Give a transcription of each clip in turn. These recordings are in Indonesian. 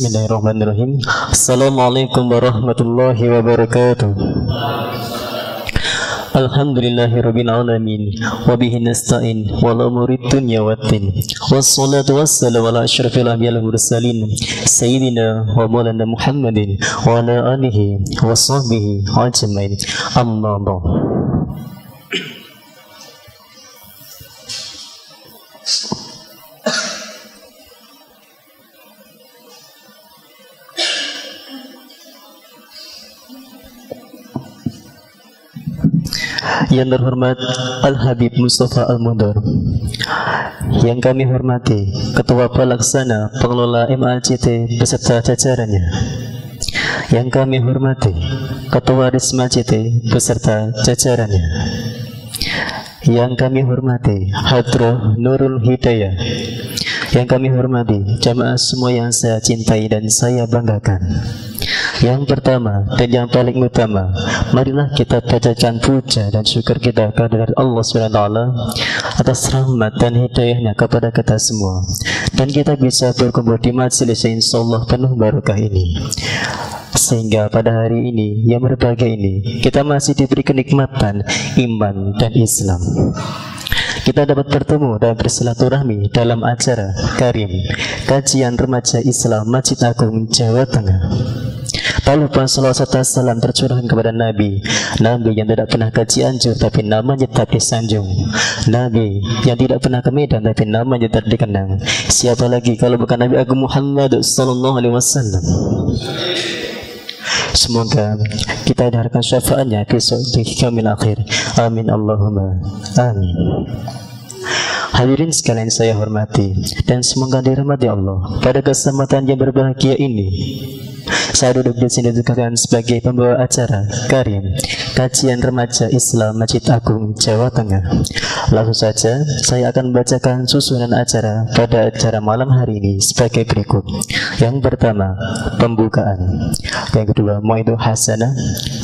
Bismillahirrahmanirrahim. Assalamualaikum warahmatullahi wabarakatuh. Alhamdulillahirabbil alamin wa bihi nasta'in wa la umurid dunya waddin. Wassalatu wassalamu ala asyrafil anbiya'i wal mursalin sayyidina wa maulana Muhammadin wa ala alihi wa sahbihi ajmain. Amma ba'd. Yang terhormat Al-Habib Mustafa Al-Mundhar, yang kami hormati Ketua Pelaksana Pengelola MACT beserta jajarannya, yang kami hormati Ketua Risma CT beserta jajarannya, yang kami hormati Hadroh Nurul Hidayah, yang kami hormati jamaah semua yang saya cintai dan saya banggakan. Yang pertama dan yang paling utama, marilah kita bacakan puja dan syukur kita kepada Allah SWT atas rahmat dan hidayahnya kepada kita semua, dan kita bisa berkumpul di majelis yang insyaallah penuh barakah ini, sehingga pada hari ini yang berbahagia ini kita masih diberi kenikmatan iman dan Islam. Kita dapat bertemu dan bersilaturahmi dalam acara Karim Kajian Remaja Islam Masjid Agung Jawa Tengah. Tak lupa salawat serta salam tercurahkan kepada Nabi yang tidak pernah ke Cianjur tapi namanya tetap disanjung, Nabi yang tidak pernah ke Medan tapi namanya tetap dikenang. Siapa lagi kalau bukan Nabi Agung Muhammad sallallahu alaihi wasallam. Semoga kita dengarkan syafaatnya besok di yaumil akhir. Amin Allahumma amin. Hadirin sekalian saya hormati dan semoga dirahmati Allah, pada kesempatan yang berbahagia ini saya duduk di sini sebagai pembawa acara Karim Kajian Remaja Islam Masjid Agung Jawa Tengah. Langsung saja saya akan membacakan susunan acara pada acara malam hari ini sebagai berikut. Yang pertama, pembukaan. Yang kedua, mau'idhah hasanah.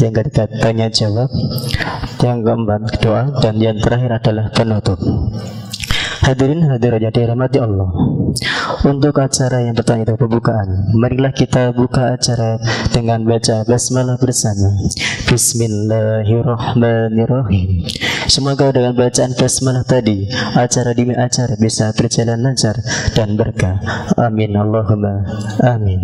Yang ketiga, tanya jawab. Yang keempat, doa. Dan yang terakhir adalah penutup. Hadirin hadirat yang dirahmati Allah, untuk acara yang pertama itu pembukaan, marilah kita buka acara dengan baca basmalah bersama. Bismillahirrahmanirrahim. Semoga dengan bacaan basmalah tadi acara bisa berjalan lancar dan berkah. Amin Allahumma amin.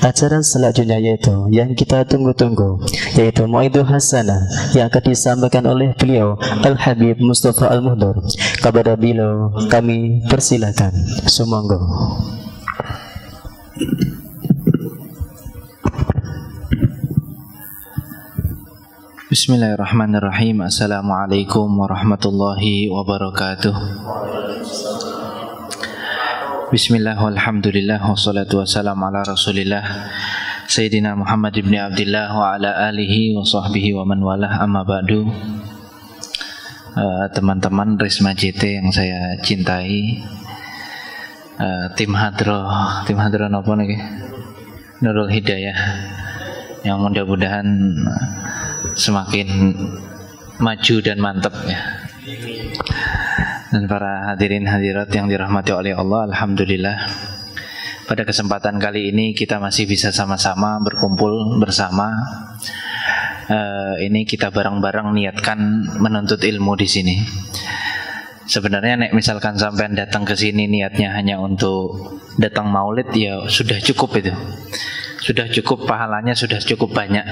Acara selanjutnya yaitu yang kita tunggu-tunggu, yaitu mau'idhah hasanah yang akan disampaikan oleh beliau Al-Habib Mustafa Al-Mundhar. Kepada beliau kami persilakan. Sumangga. Bismillahirrahmanirrahim. Assalamualaikum warahmatullahi wabarakatuh. Bismillah walhamdulillah wassalatu wassalamu ala rasulillah Sayyidina Muhammad ibn Abdillah wa ala alihi wa sahbihi wa man walah, amma ba'du. Teman-teman Risma JT yang saya cintai, tim Hadroh apa nih? Nurul Hidayah, yang mudah-mudahan semakin maju dan mantap ya. Dan para hadirin hadirat yang dirahmati oleh Allah, alhamdulillah pada kesempatan kali ini kita masih bisa sama-sama berkumpul bersama. Ini kita bareng-bareng niatkan menuntut ilmu di sini. Sebenarnya misalkan sampean datang ke sini niatnya hanya untuk datang maulid, ya sudah cukup itu. Sudah cukup, pahalanya sudah cukup banyak.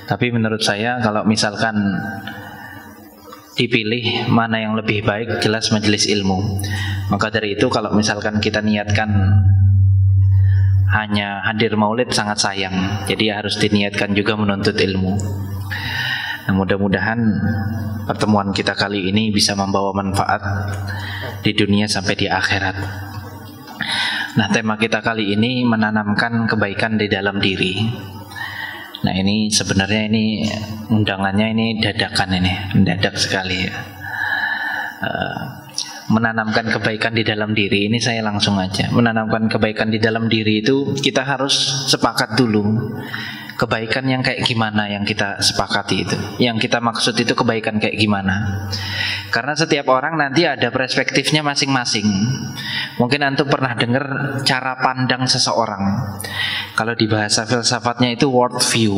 Tapi menurut saya kalau misalkan dipilih mana yang lebih baik, jelas majelis ilmu. Maka dari itu kalau misalkan kita niatkan hanya hadir maulid sangat sayang. Jadi harus diniatkan juga menuntut ilmu. Nah, mudah-mudahan pertemuan kita kali ini bisa membawa manfaat di dunia sampai di akhirat. Nah, tema kita kali ini menanamkan kebaikan di dalam diri. Nah, ini sebenarnya ini undangannya ini dadakan, ini mendadak sekali ya. Menanamkan kebaikan di dalam diri ini saya langsung aja. Menanamkan kebaikan di dalam diri itu kita harus sepakat dulu kebaikan yang kayak gimana yang kita sepakati itu, yang kita maksud itu kebaikan kayak gimana. Karena setiap orang nanti ada perspektifnya masing-masing. Mungkin antum pernah dengar cara pandang seseorang. Kalau di bahasa filsafatnya itu world view.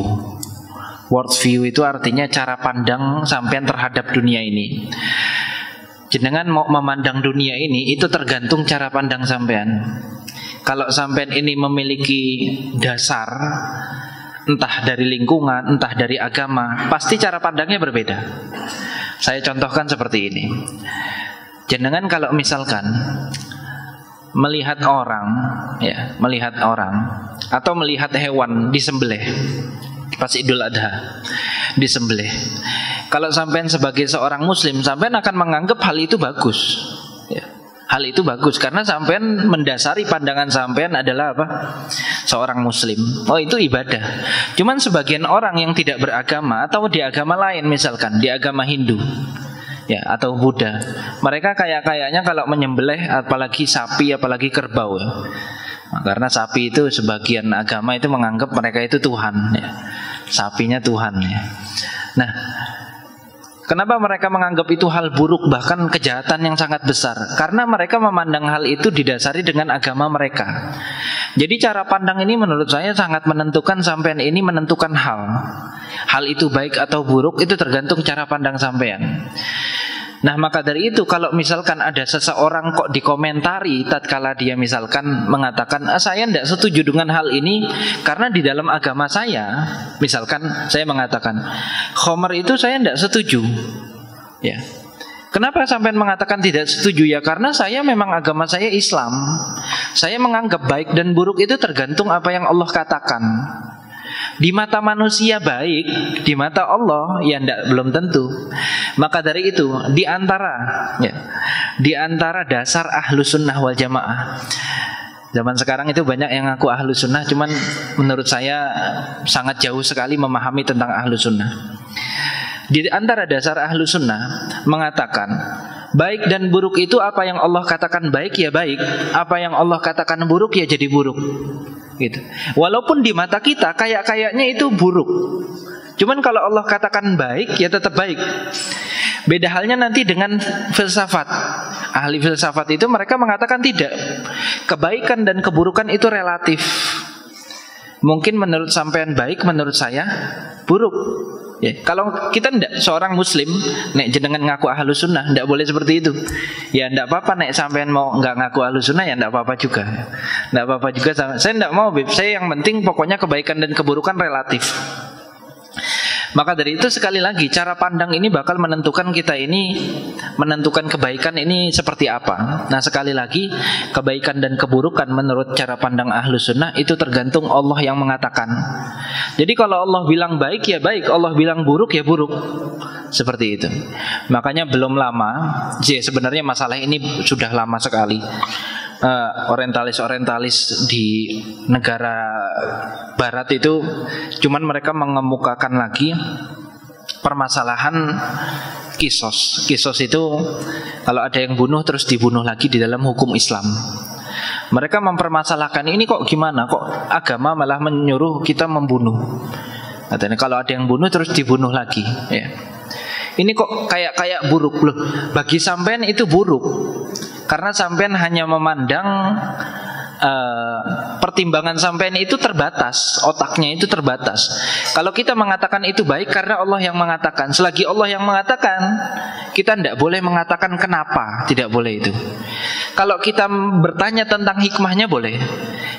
World view itu artinya cara pandang sampean terhadap dunia ini. Jenengan mau memandang dunia ini itu tergantung cara pandang sampean. Kalau sampean ini memiliki dasar, entah dari lingkungan, entah dari agama, pasti cara pandangnya berbeda. Saya contohkan seperti ini. Jenengan kalau misalkan melihat orang, ya, melihat orang atau melihat hewan disembelih pas Idul Adha, disembelih. Kalau sampean sebagai seorang muslim, sampean akan menganggap hal itu bagus. Ya. Hal itu bagus karena sampean mendasari pandangan sampean adalah apa? Seorang muslim. Oh, itu ibadah. Cuman sebagian orang yang tidak beragama atau di agama lain, misalkan di agama Hindu, ya, atau Buddha, mereka kayaknya kalau menyembelih apalagi sapi, apalagi kerbau, ya. Nah, karena sapi itu sebagian agama itu menganggap mereka itu Tuhan, ya. Sapinya Tuhan, ya. Nah, kenapa mereka menganggap itu hal buruk, bahkan kejahatan yang sangat besar? Karena mereka memandang hal itu didasari dengan agama mereka. Jadi cara pandang ini menurut saya sangat menentukan sampean ini menentukan hal. Hal itu baik atau buruk itu tergantung cara pandang sampean. Nah, maka dari itu kalau misalkan ada seseorang kok dikomentari tatkala dia misalkan mengatakan, saya tidak setuju dengan hal ini karena di dalam agama saya, misalkan saya mengatakan khamr itu saya tidak setuju, ya. Kenapa sampean mengatakan tidak setuju? Ya karena saya memang agama saya Islam. Saya menganggap baik dan buruk itu tergantung apa yang Allah katakan. Di mata manusia baik, di mata Allah ya belum tentu. Maka dari itu di antara dasar Ahlus Sunnah wal Jamaah. Zaman sekarang itu banyak yang ngaku Ahlus Sunnah, cuman menurut saya sangat jauh sekali memahami tentang Ahlus Sunnah. Di antara dasar Ahlus Sunnah mengatakan baik dan buruk itu apa yang Allah katakan baik ya baik, apa yang Allah katakan buruk ya jadi buruk, gitu. Walaupun di mata kita kayaknya itu buruk, cuman kalau Allah katakan baik ya tetap baik. Beda halnya nanti dengan filsafat. Ahli filsafat itu mereka mengatakan tidak, kebaikan dan keburukan itu relatif. Mungkin menurut sampean baik, menurut saya buruk. Ya, kalau kita ndak seorang muslim, nek jenengan ngaku Ahlus Sunnah, ndak boleh seperti itu. Ya ndak apa-apa nek sampean mau nggak ngaku Ahlus Sunnah ya ndak apa-apa juga. Ndak apa-apa juga. Saya ndak mau, saya yang penting pokoknya kebaikan dan keburukan relatif. Maka dari itu sekali lagi cara pandang ini bakal menentukan kita ini, menentukan kebaikan ini seperti apa. Nah sekali lagi kebaikan dan keburukan menurut cara pandang Ahlus Sunnah itu tergantung Allah yang mengatakan. Jadi kalau Allah bilang baik ya baik, Allah bilang buruk ya buruk, seperti itu. Makanya belum lama, sebenarnya masalah ini sudah lama sekali. Orientalis di negara barat itu cuman mereka mengemukakan lagi permasalahan kisos. Kisos itu kalau ada yang bunuh terus dibunuh lagi di dalam hukum Islam. Mereka mempermasalahkan ini kok gimana, kok agama malah menyuruh kita membunuh. Katanya kalau ada yang bunuh terus dibunuh lagi, ya. Ini kok kayak buruk loh. Bagi sampean itu buruk karena sampean hanya memandang pertimbangan sampean itu terbatas, otaknya itu terbatas. Kalau kita mengatakan itu baik karena Allah yang mengatakan, selagi Allah yang mengatakan, kita tidak boleh mengatakan kenapa, tidak boleh itu. Kalau kita bertanya tentang hikmahnya boleh.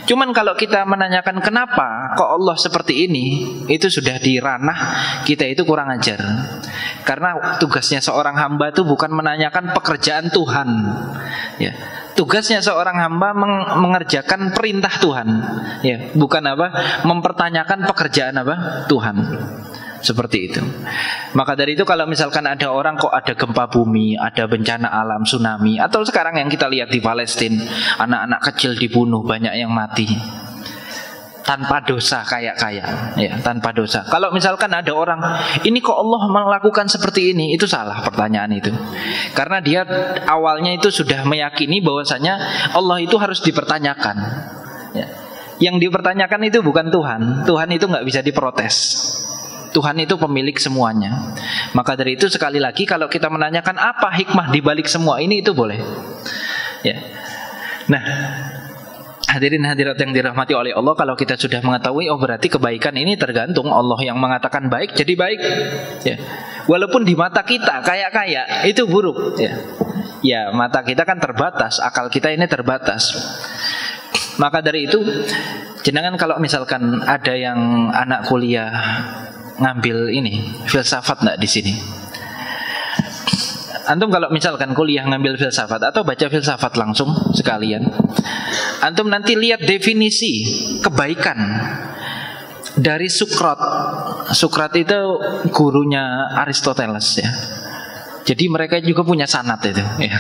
Cuman kalau kita menanyakan kenapa kok Allah seperti ini, itu sudah di ranah kita itu kurang ajar. Karena tugasnya seorang hamba itu bukan menanyakan pekerjaan Tuhan, ya. Tugasnya seorang hamba mengerjakan perintah Tuhan, ya, bukan mempertanyakan pekerjaan Tuhan. Seperti itu. Maka dari itu kalau misalkan ada orang kok ada gempa bumi, ada bencana alam, tsunami, atau sekarang yang kita lihat di Palestina, anak-anak kecil dibunuh, banyak yang mati tanpa dosa, ya, tanpa dosa. Kalau misalkan ada orang, ini kok Allah melakukan seperti ini, itu salah pertanyaan itu. Karena dia awalnya itu sudah meyakini bahwasanya Allah itu harus dipertanyakan, ya. Yang dipertanyakan itu bukan Tuhan. Tuhan itu nggak bisa diprotes. Tuhan itu pemilik semuanya. Maka dari itu sekali lagi kalau kita menanyakan apa hikmah di balik semua ini, itu boleh. Ya. Nah, hadirin hadirat yang dirahmati oleh Allah, kalau kita sudah mengetahui berarti kebaikan ini tergantung Allah yang mengatakan baik jadi baik. Ya. Walaupun di mata kita kaya-kaya itu buruk. Ya. Ya, mata kita kan terbatas, akal kita ini terbatas. Maka dari itu, jenengan kalau misalkan ada yang anak kuliah ngambil ini filsafat enggak di sini? Antum kalau misalkan kuliah ngambil filsafat atau baca filsafat langsung sekalian, antum nanti lihat definisi kebaikan dari Sukrat. Sukrat itu gurunya Aristoteles ya. Jadi mereka juga punya sanad itu ya.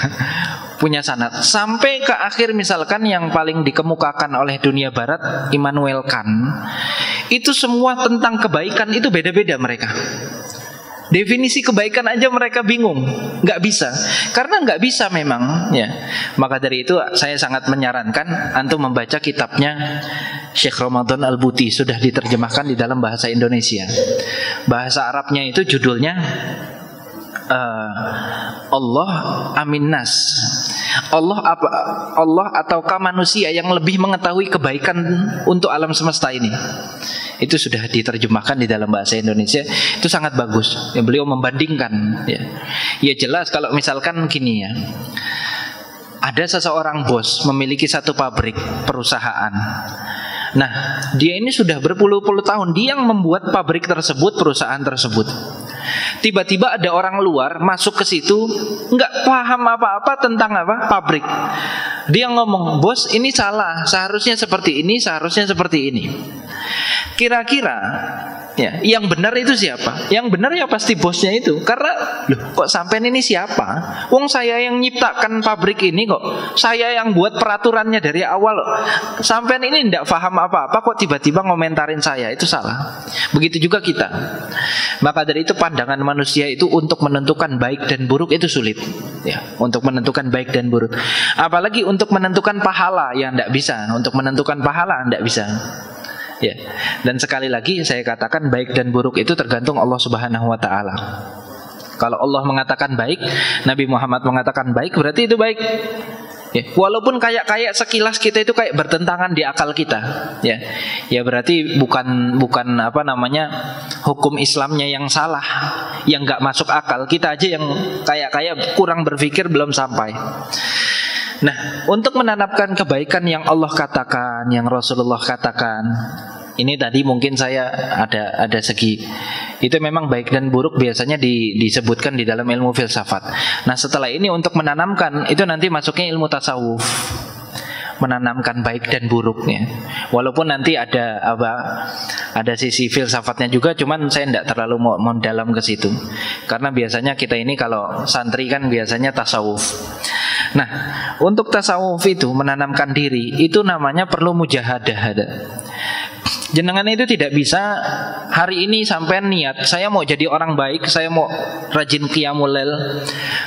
Punya sanad sampai ke akhir, misalkan yang paling dikemukakan oleh dunia barat, Immanuel Kant. Itu semua tentang kebaikan itu beda-beda mereka. Definisi kebaikan aja mereka bingung, nggak bisa, karena nggak bisa memang ya. Maka dari itu saya sangat menyarankan antum membaca kitabnya Syekh Ramadan Al-Buti, sudah diterjemahkan di dalam bahasa Indonesia. Bahasa Arabnya itu judulnya Allah Amin Nas. Allah ataukah manusia yang lebih mengetahui kebaikan untuk alam semesta ini. Itu sudah diterjemahkan di dalam bahasa Indonesia. Itu sangat bagus ya, beliau membandingkan ya. Ya jelas kalau misalkan gini ya, ada seseorang bos memiliki satu pabrik perusahaan. Nah, dia ini sudah berpuluh-puluh tahun dia yang membuat pabrik tersebut, perusahaan tersebut. Tiba-tiba ada orang luar masuk ke situ, nggak paham apa-apa tentang pabrik. Dia ngomong, bos ini salah, seharusnya seperti ini, seharusnya seperti ini. Kira-kira ya, yang benar itu siapa? Yang benar ya pasti bosnya itu. Karena loh, kok sampean ini siapa? Wong saya yang nyiptakan pabrik ini kok. Saya yang buat peraturannya dari awal. Sampean ini tidak paham apa-apa kok tiba-tiba ngomentarin saya. Itu salah. Begitu juga kita. Maka dari itu pandangan manusia itu untuk menentukan baik dan buruk itu sulit. Ya, untuk menentukan baik dan buruk. Apalagi untuk menentukan pahala, ya tidak bisa. Untuk menentukan pahala tidak bisa. Ya. Dan sekali lagi saya katakan baik dan buruk itu tergantung Allah Subhanahu wa taala. Kalau Allah mengatakan baik, Nabi Muhammad mengatakan baik, berarti itu baik. Ya. Walaupun kayak sekilas kita itu kayak bertentangan di akal kita, ya. Ya berarti bukan hukum Islamnya yang salah, yang nggak masuk akal. Kita aja yang kayak kurang berpikir, belum sampai. Nah, untuk menanamkan kebaikan yang Allah katakan, yang Rasulullah katakan, ini tadi mungkin saya ada segi. Itu memang baik dan buruk biasanya disebutkan di dalam ilmu filsafat. Nah, setelah ini untuk menanamkan itu nanti masuknya ilmu tasawuf. Menanamkan baik dan buruknya. Walaupun nanti ada sisi filsafatnya juga, cuman saya tidak terlalu mau dalam ke situ. Karena biasanya kita ini kalau santri kan biasanya tasawuf. Nah, untuk tasawuf itu menanamkan diri itu namanya perlu mujahadah. Jenengan itu tidak bisa hari ini sampai niat saya mau jadi orang baik, saya mau rajin qiyamul lail,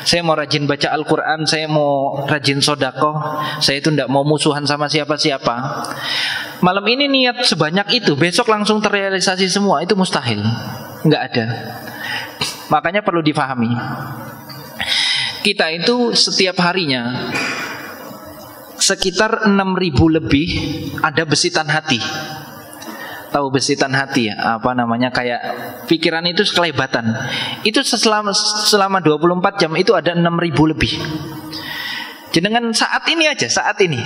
saya mau rajin baca Al-Quran, saya mau rajin sedekah, saya itu tidak mau musuhan sama siapa-siapa. Malam ini niat sebanyak itu, besok langsung terrealisasi semua, itu mustahil, nggak ada. Makanya perlu difahami, kita itu setiap harinya sekitar 6.000 lebih ada besitan hati. Tahu besitan hati ya? Kayak pikiran itu sekelebatan. Itu selama 24 jam itu ada 6.000 lebih. Jenengan saat ini aja, saat ini,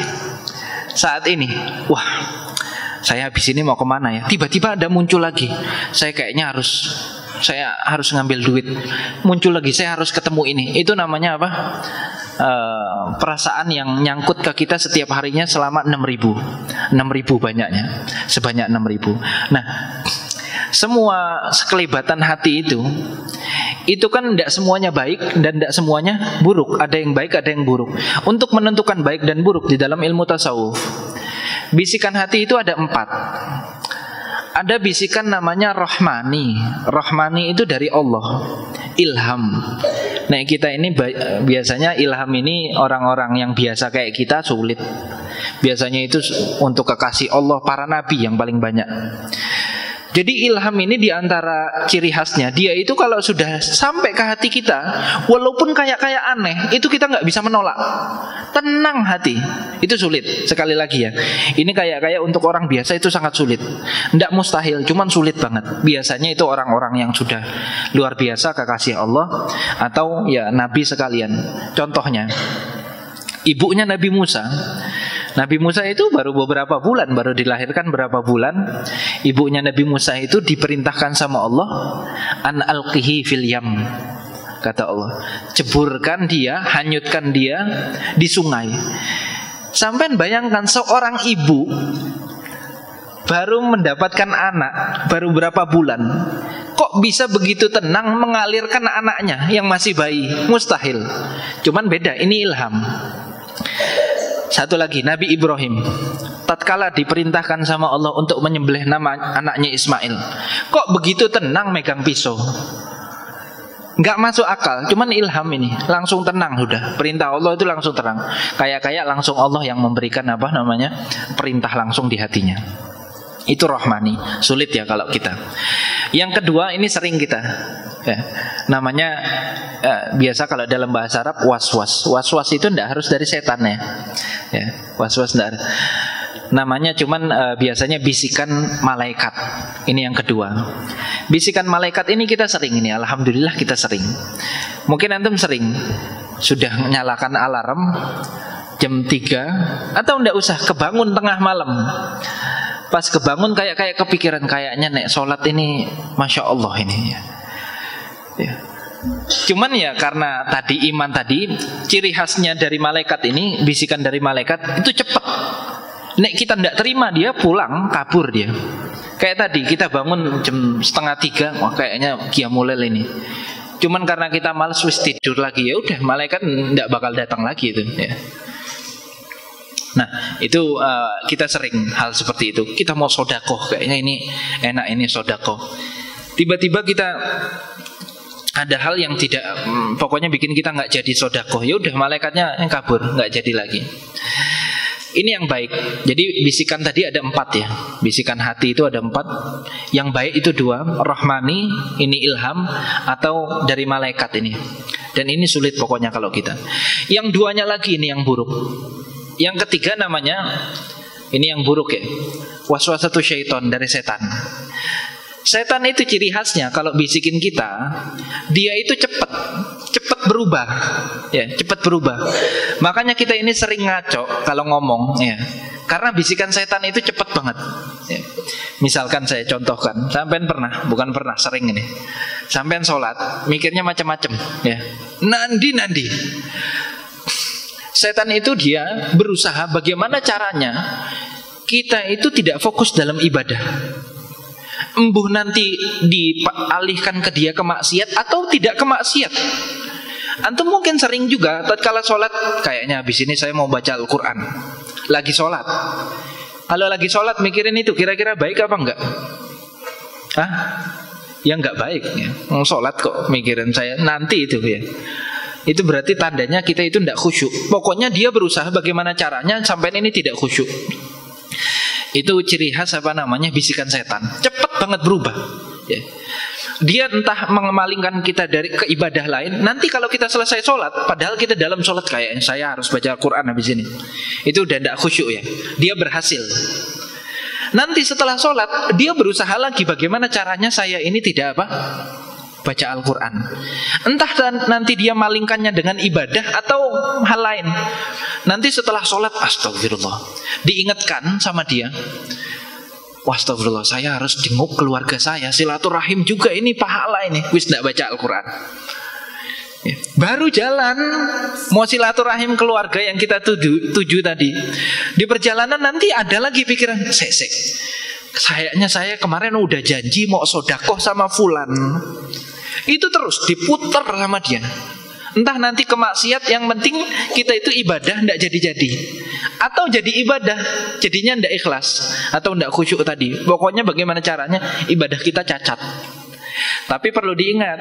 wah, saya habis ini mau kemana ya? Tiba-tiba ada muncul lagi, saya harus ngambil duit. Muncul lagi, saya harus ketemu ini. Itu namanya apa? Perasaan yang nyangkut ke kita setiap harinya selama 6.000 banyaknya, sebanyak 6.000. Nah, semua sekelibatan hati itu kan tidak semuanya baik dan tidak semuanya buruk. Ada yang baik, ada yang buruk. Untuk menentukan baik dan buruk di dalam ilmu tasawuf, bisikan hati itu ada 4. Ada bisikan namanya rohmani. Rohmani itu dari Allah, ilham. Nek kita ini biasanya ilham ini orang-orang yang biasa kayak kita sulit. Biasanya itu untuk kekasih Allah, para nabi yang paling banyak. Jadi ilham ini diantara ciri khasnya, dia itu kalau sudah sampai ke hati kita, walaupun kayak aneh, itu kita nggak bisa menolak. Tenang hati, itu sulit. Sekali lagi ya, ini kayak untuk orang biasa itu sangat sulit. Nggak mustahil, cuman sulit banget. Biasanya itu orang-orang yang sudah luar biasa kekasih Allah, atau ya nabi sekalian. Contohnya, ibunya Nabi Musa. Nabi Musa itu baru beberapa bulan, baru dilahirkan berapa bulan. Ibunya Nabi Musa itu diperintahkan sama Allah, an alqihi fil yam. Kata Allah, ceburkan dia, hanyutkan dia di sungai. Sampai bayangkan seorang ibu baru mendapatkan anak, baru berapa bulan, kok bisa begitu tenang mengalirkan anaknya yang masih bayi? Mustahil. Cuman beda, ini ilham. Satu lagi, Nabi Ibrahim tatkala diperintahkan sama Allah untuk menyembelih nama anaknya Ismail, kok begitu tenang megang pisau? Nggak masuk akal, cuman ilham ini. Langsung tenang sudah. Perintah Allah itu langsung tenang. Kayak langsung Allah yang memberikan perintah langsung di hatinya. Itu rohmani. Sulit ya kalau kita. Yang kedua, ini sering kita ya, namanya biasa kalau dalam bahasa Arab was-was. Was-was itu tidak harus dari setan ya. Was-was tidak. Namanya cuman biasanya bisikan malaikat. Ini yang kedua. Bisikan malaikat ini kita sering ini. Alhamdulillah kita sering. Mungkin antum sering sudah nyalakan alarm jam 3 atau tidak usah, kebangun tengah malam. Pas kebangun kayak kepikiran, kayaknya nek sholat ini Masya Allah ini ya. Cuman ya karena tadi iman tadi, ciri khasnya dari malaikat ini, bisikan dari malaikat itu cepat. Nek kita tidak terima, dia pulang, kabur dia. Kayak tadi kita bangun jam 2:30, wah kayaknya qiyamulail ini. Cuman karena kita malas wis tidur lagi, ya udah malaikat tidak bakal datang lagi itu ya. Nah itu kita sering hal seperti itu. Kita mau sodakoh, kayaknya ini enak, ini sodakoh. Tiba-tiba kita ada hal yang tidak, pokoknya bikin kita nggak jadi sodakoh. Ya udah malaikatnya kabur, nggak jadi lagi. Ini yang baik. Jadi bisikan tadi ada 4 ya. Bisikan hati itu ada 4. Yang baik itu 2, rohmani, ini ilham, atau dari malaikat ini. Dan ini sulit pokoknya kalau kita. Yang 2-nya lagi ini yang buruk. Yang ketiga namanya, ini yang buruk ya, waswasatu syaiton, dari setan. Setan itu ciri khasnya kalau bisikin kita, dia itu cepat berubah ya, cepat berubah. Makanya kita ini sering ngaco kalau ngomong ya, karena bisikan setan itu cepat banget ya. Misalkan saya contohkan, sampean sering ini, sampean sholat mikirnya macam-macam ya, nandi. Setan itu dia berusaha bagaimana caranya kita itu tidak fokus dalam ibadah. Embuh nanti dialihkan ke dia ke maksiat atau tidak ke maksiat. Antum mungkin sering juga tatkala sholat, kayaknya habis ini saya mau baca Al-Quran. Lagi sholat. Kalau lagi sholat mikirin itu, kira-kira baik apa enggak? Ya enggak baik ya. Mau sholat kok mikirin saya nanti itu ya. Itu berarti tandanya kita itu tidak khusyuk. Pokoknya dia berusaha bagaimana caranya sampai ini tidak khusyuk. Itu ciri khas bisikan setan. Cepat banget berubah ya. Dia entah mengemalingkan kita dari ke ibadah lain. Nanti kalau kita selesai sholat, padahal kita dalam sholat, kayaknya saya harus baca Al-Quran habis ini, itu udah tidak khusyuk ya. Dia berhasil. Nanti setelah sholat, dia berusaha lagi bagaimana caranya saya ini tidak baca Al-Quran. Entah nanti dia malingkannya dengan ibadah atau hal lain. Nanti setelah sholat, astagfirullah, diingatkan sama dia, astagfirullah, saya harus jenguk keluarga saya, silaturahim juga, ini pahala ini. Wis tidak baca Al-Quran ya. Baru jalan mau silaturahim keluarga yang kita tuju tadi, di perjalanan nanti ada lagi pikiran, kayaknya saya kemarin udah janji mau sodakoh sama fulan. Itu terus diputar sama dia. Entah nanti ke maksiat, yang penting kita itu ibadah tidak jadi-jadi, atau jadi ibadah jadinya tidak ikhlas atau tidak khusyuk tadi. Pokoknya bagaimana caranya ibadah kita cacat. Tapi perlu diingat,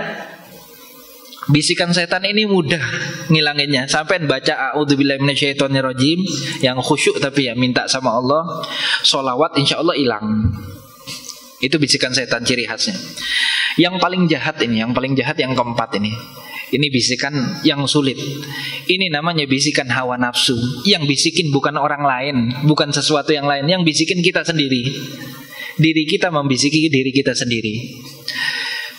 Bisikan setan ini mudah ngilanginnya. Sampai baca a'udzubillahi minasyaitonirrajim yang khusyuk tapi ya minta sama Allah, sholawat, insya Allah hilang. Itu bisikan setan ciri khasnya. Yang paling jahat ini, yang paling jahat yang keempat ini. Ini bisikan yang sulit. Ini namanya bisikan hawa nafsu. Yang bisikin bukan orang lain, bukan sesuatu yang lain, yang bisikin kita sendiri. Diri kita membisiki diri kita sendiri.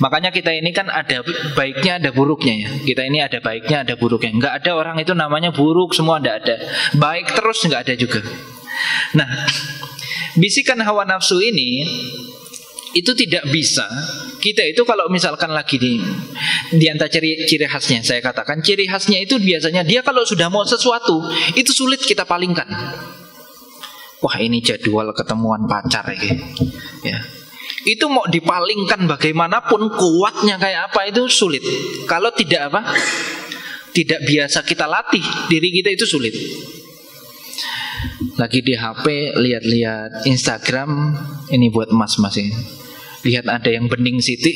Makanya kita ini kan ada baiknya, ada buruknya ya. Kita ini ada baiknya, ada buruknya. Nggak ada orang itu namanya buruk semua, nggak ada. Baik terus nggak ada juga. Nah, bisikan hawa nafsu ini itu tidak bisa. Kita itu kalau misalkan lagi di antara ciri khasnya, saya katakan ciri khasnya itu biasanya dia kalau sudah mau sesuatu itu sulit kita palingkan. Wah, ini jadwal ketemuan pacar ya. Itu mau dipalingkan bagaimanapun kuatnya kayak apa itu sulit. Kalau tidak apa? Tidak biasa kita latih diri kita itu sulit. Lagi di HP lihat-lihat Instagram, ini buat mas-mas ini. Lihat ada yang bening sitik.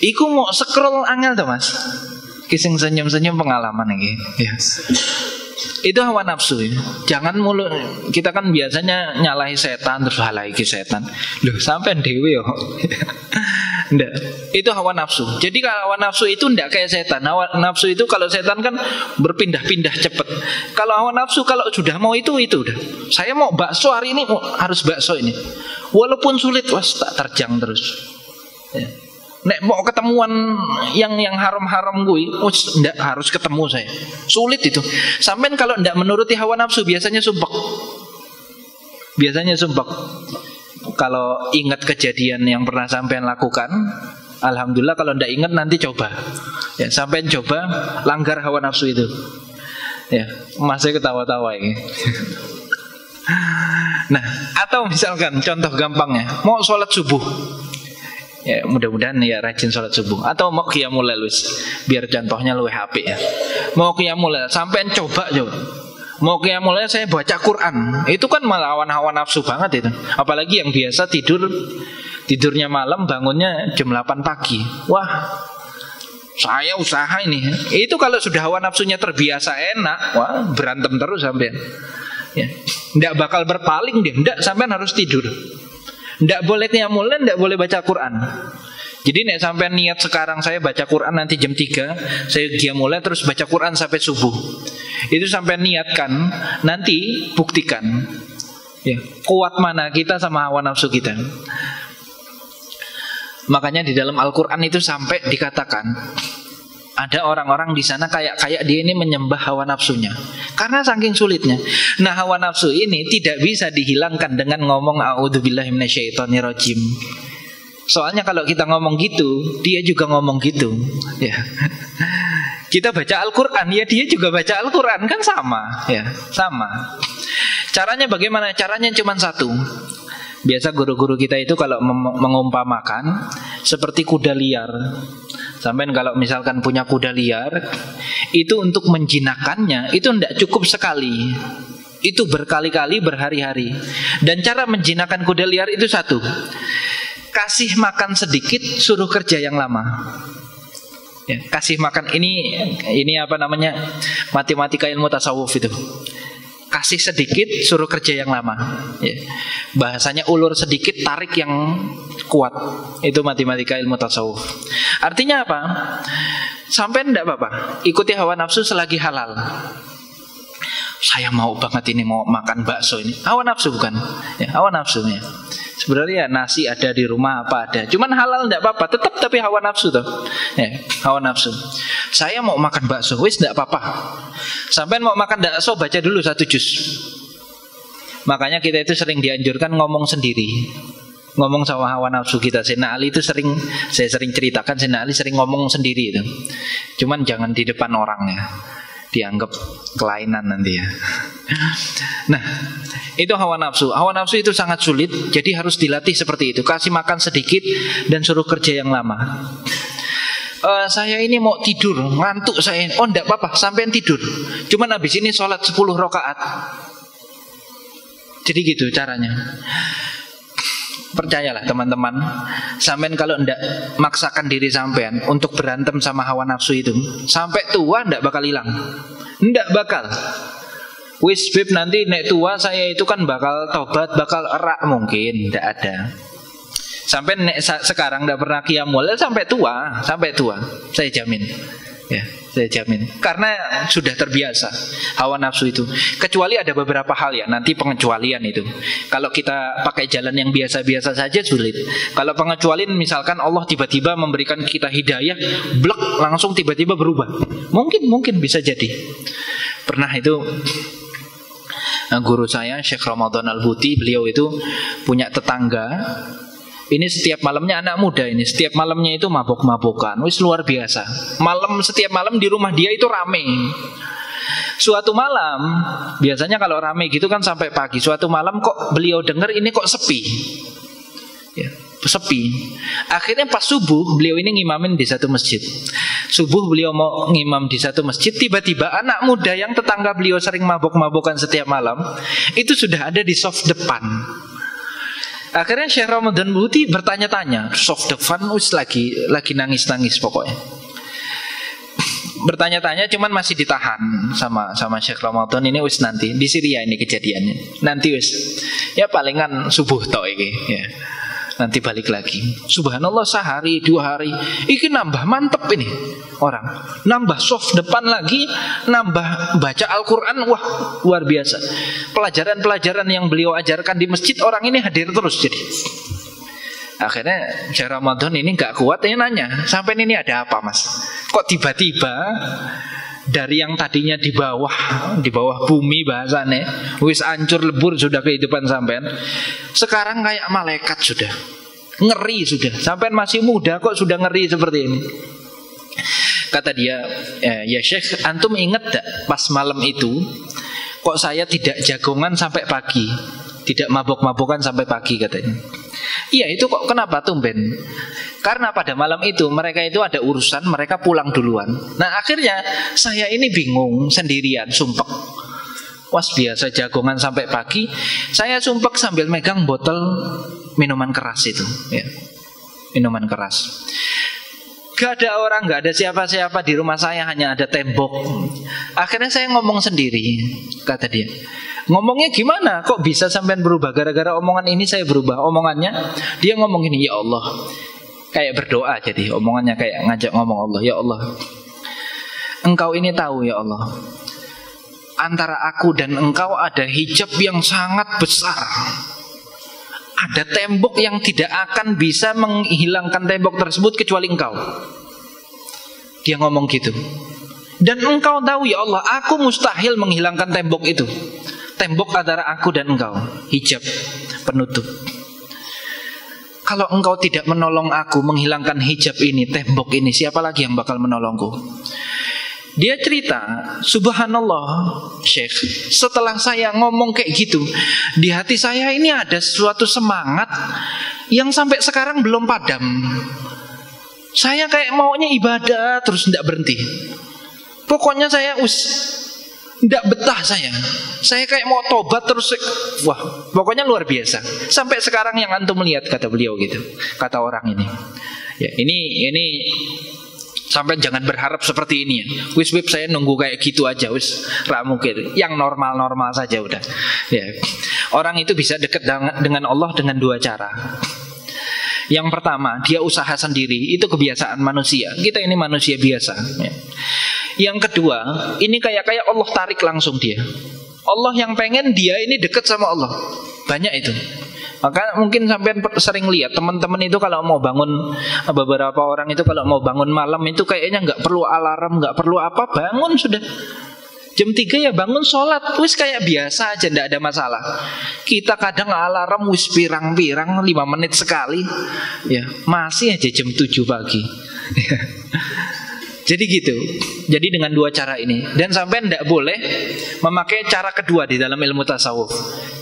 Iku mau scroll angel tuh mas. Kising senyum-senyum pengalaman ini. Ya. Itu hawa nafsu ya. Jangan mulu. Kita kan biasanya nyalahi setan terus halaihi setan. Loh sampai dewe yo. Nggak. Itu hawa nafsu. Jadi kalau hawa nafsu itu ndak kayak setan. Hawa nafsu itu kalau setan kan berpindah-pindah cepet. Kalau hawa nafsu kalau sudah mau itu udah. Saya mau bakso hari ini, harus bakso ini. Walaupun sulit, tak terjang terus. Ya. Nek mau ketemuan yang haram-haram gue, ndak harus ketemu saya. Sulit itu. Sampai kalau ndak menuruti hawa nafsu biasanya sumpek. Biasanya sumpek. Kalau ingat kejadian yang pernah sampean lakukan, alhamdulillah. Kalau ndak ingat nanti coba. Ya, sampean coba langgar hawa nafsu itu. Ya, masih ketawa-tawa ini. Nah, atau misalkan contoh gampangnya, mau sholat subuh. Ya, mudah-mudahan ya rajin sholat subuh. Atau mau qiyamul lail wis, biar contohnya luwih apik ya. Mau qiyamul lail, sampean coba. Mau qiyamul lail saya baca Quran. Itu kan melawan hawa nafsu banget itu. Apalagi yang biasa tidurnya malam, bangunnya jam 8 pagi. Wah, saya usaha ini. Itu kalau sudah hawa nafsunya terbiasa enak, wah berantem terus sampean. Ya, ndak bakal berpaling dia. Ndak, sampean harus tidur. Ndak boleh qiyamul lail, ndak boleh baca Quran. Jadi nek sampean niat sekarang saya baca Quran nanti jam 3, saya qiyamul lail terus baca Quran sampai subuh. Itu sampean niatkan, nanti buktikan. Ya, kuat mana kita sama hawa nafsu kita. Makanya di dalam Al-Qur'an itu sampai dikatakan ada orang-orang di sana kayak dia ini menyembah hawa nafsunya. Karena saking sulitnya. Nah, hawa nafsu ini tidak bisa dihilangkan dengan ngomong a'udzubillahi minasyaitonirrajim. Soalnya kalau kita ngomong gitu, dia juga ngomong gitu. Ya. Kita baca Al-Qur'an, ya dia juga baca Al-Qur'an, kan sama, ya, sama. Caranya bagaimana? Caranya cuma satu. Biasa guru-guru kita itu kalau mengumpamakan seperti kuda liar. Sampai kalau misalkan punya kuda liar, itu untuk menjinakkannya itu tidak cukup sekali. Itu berkali-kali, berhari-hari. Dan cara menjinakkan kuda liar itu satu. Kasih makan sedikit, suruh kerja yang lama. Ya, kasih makan ini apa namanya? Matematika ilmu tasawuf itu. Kasih sedikit, suruh kerja yang lama. Ya. Bahasanya ulur sedikit, tarik yang kuat. Itu matematika ilmu tasawuf. Artinya apa? Sampai enggak apa-apa, ikuti hawa nafsu selagi halal. Saya mau banget ini, mau makan bakso ini. Hawa nafsu bukan? Ya, hawa nafsunya. Sebenarnya nasi ada di rumah apa ada. Cuman halal enggak apa-apa, tetap tapi hawa nafsu tuh. Ya, hawa nafsu. Saya mau makan bakso, wis enggak apa-apa. Sampai mau makan bakso baca dulu 1 juz. Makanya kita itu sering dianjurkan ngomong sendiri. Ngomong sama hawa nafsu kita. Sayyidina Ali itu saya sering ceritakan, Sayyidina Ali sering ngomong sendiri itu. Cuman jangan di depan orang ya. Dianggap kelainan nanti ya. Nah, itu hawa nafsu. Hawa nafsu itu sangat sulit, jadi harus dilatih seperti itu. Kasih makan sedikit dan suruh kerja yang lama. Saya ini mau tidur, ngantuk saya. Oh enggak apa-apa, sampean tidur. Cuman habis ini sholat 10 rakaat. Jadi gitu caranya. Percayalah teman-teman, sampean kalau ndak maksakan diri sampean untuk berantem sama hawa nafsu itu, sampai tua ndak bakal hilang. Ndak bakal. Wis beb, nanti nek tua saya itu kan bakal tobat, bakal erak, mungkin ndak ada. Sampai nek sekarang ndak pernah qiyamul sampai tua, saya jamin. Ya, saya jamin. Karena sudah terbiasa hawa nafsu itu. Kecuali ada beberapa hal ya, nanti pengecualian itu. Kalau kita pakai jalan yang biasa-biasa saja sulit. Kalau pengecualian misalkan Allah tiba-tiba memberikan kita hidayah, blek langsung tiba-tiba berubah. Mungkin bisa jadi. Pernah itu guru saya Syekh Ramadan Al-Buti, beliau itu punya tetangga. Ini setiap malamnya anak muda ini, setiap malamnya itu mabok-mabokan. Wis luar biasa. Setiap malam di rumah dia itu rame. Suatu malam, biasanya kalau rame gitu kan sampai pagi. Suatu malam kok beliau dengar ini kok sepi. Ya, sepi. Akhirnya pas subuh beliau ini ngimamin di satu masjid. Subuh beliau mau ngimam di satu masjid, tiba-tiba anak muda yang tetangga beliau sering mabok-mabokan setiap malam itu sudah ada di soft depan. Akhirnya Syekh Ramadan Buti bertanya-tanya, soft depan wis lagi nangis-nangis pokoknya. Bertanya-tanya cuman masih ditahan sama Syekh Ramadan ini, wis nanti di Syria ini kejadiannya. Nanti wis ya palingan subuh tok iki ya. Nanti balik lagi. Subhanallah, sehari, 2 hari iki nambah mantep ini orang. Nambah soft depan lagi, nambah baca Al-Quran. Wah, luar biasa. Pelajaran-pelajaran yang beliau ajarkan di masjid, orang ini hadir terus jadi. Akhirnya Syekh Ramadan ini gak kuat, dia nanya, sampai ini ada apa mas? Kok tiba-tiba dari yang tadinya di bawah bumi bahasanya, wis hancur lebur sudah kehidupan sampean, sekarang kayak malaikat sudah, ngeri sudah. Sampean masih muda kok sudah ngeri seperti ini. Kata dia, ya Syekh, antum ingat tak pas malam itu kok saya tidak jagongan sampai pagi, tidak mabok-mabokan sampai pagi katanya. Iya, itu kok kenapa tumben? Karena pada malam itu mereka itu ada urusan, mereka pulang duluan. Nah akhirnya saya ini bingung sendirian, sumpek. Was biasa jagongan sampai pagi, saya sumpek sambil megang botol minuman keras itu ya. Minuman keras. Gak ada orang, gak ada siapa-siapa di rumah saya, hanya ada tembok. Akhirnya saya ngomong sendiri, kata dia. Ngomongnya gimana? Kok bisa sampean berubah? Gara-gara omongan ini saya berubah omongannya. Dia ngomong gini, ya Allah, kayak berdoa, jadi omongannya kayak ngajak ngomong Allah. Ya Allah, Engkau ini tahu ya Allah, antara aku dan Engkau ada hijab yang sangat besar. Ada tembok yang tidak akan bisa menghilangkan tembok tersebut kecuali Engkau. Dia ngomong gitu. Dan Engkau tahu ya Allah, aku mustahil menghilangkan tembok itu. Tembok antara aku dan Engkau, hijab, penutup. Kalau Engkau tidak menolong aku menghilangkan hijab ini, tembok ini, siapa lagi yang bakal menolongku? Dia cerita, subhanallah Syekh, setelah saya ngomong kayak gitu, di hati saya ini ada suatu semangat yang sampai sekarang belum padam. Saya kayak maunya ibadah terus tidak berhenti. Pokoknya saya tidak betah saya. Saya kayak mau tobat terus. Wah, pokoknya luar biasa. Sampai sekarang yang antum melihat, kata beliau gitu. Kata orang ini. Ya, ini sampai jangan berharap seperti ini ya. Wis saya nunggu kayak gitu aja, wis ra mungkin. Yang normal-normal saja udah. Ya. Orang itu bisa dekat dengan Allah dengan 2 cara. Yang pertama, dia usaha sendiri, itu kebiasaan manusia. Kita ini manusia biasa ya. Yang kedua, ini kayak Allah tarik langsung dia. Allah yang pengen dia ini dekat sama Allah. Banyak itu. Maka mungkin sampean sering lihat teman-teman itu kalau mau bangun, beberapa orang itu kalau mau bangun malam itu kayaknya nggak perlu alarm, nggak perlu apa, bangun sudah. Jam 3 ya bangun sholat, wis kayak biasa aja, nggak ada masalah. Kita kadang alarm wis pirang-pirang 5 menit sekali, ya masih aja jam 7 pagi. Jadi gitu. Jadi dengan dua cara ini. Dan sampai tidak boleh memakai cara kedua di dalam ilmu tasawuf.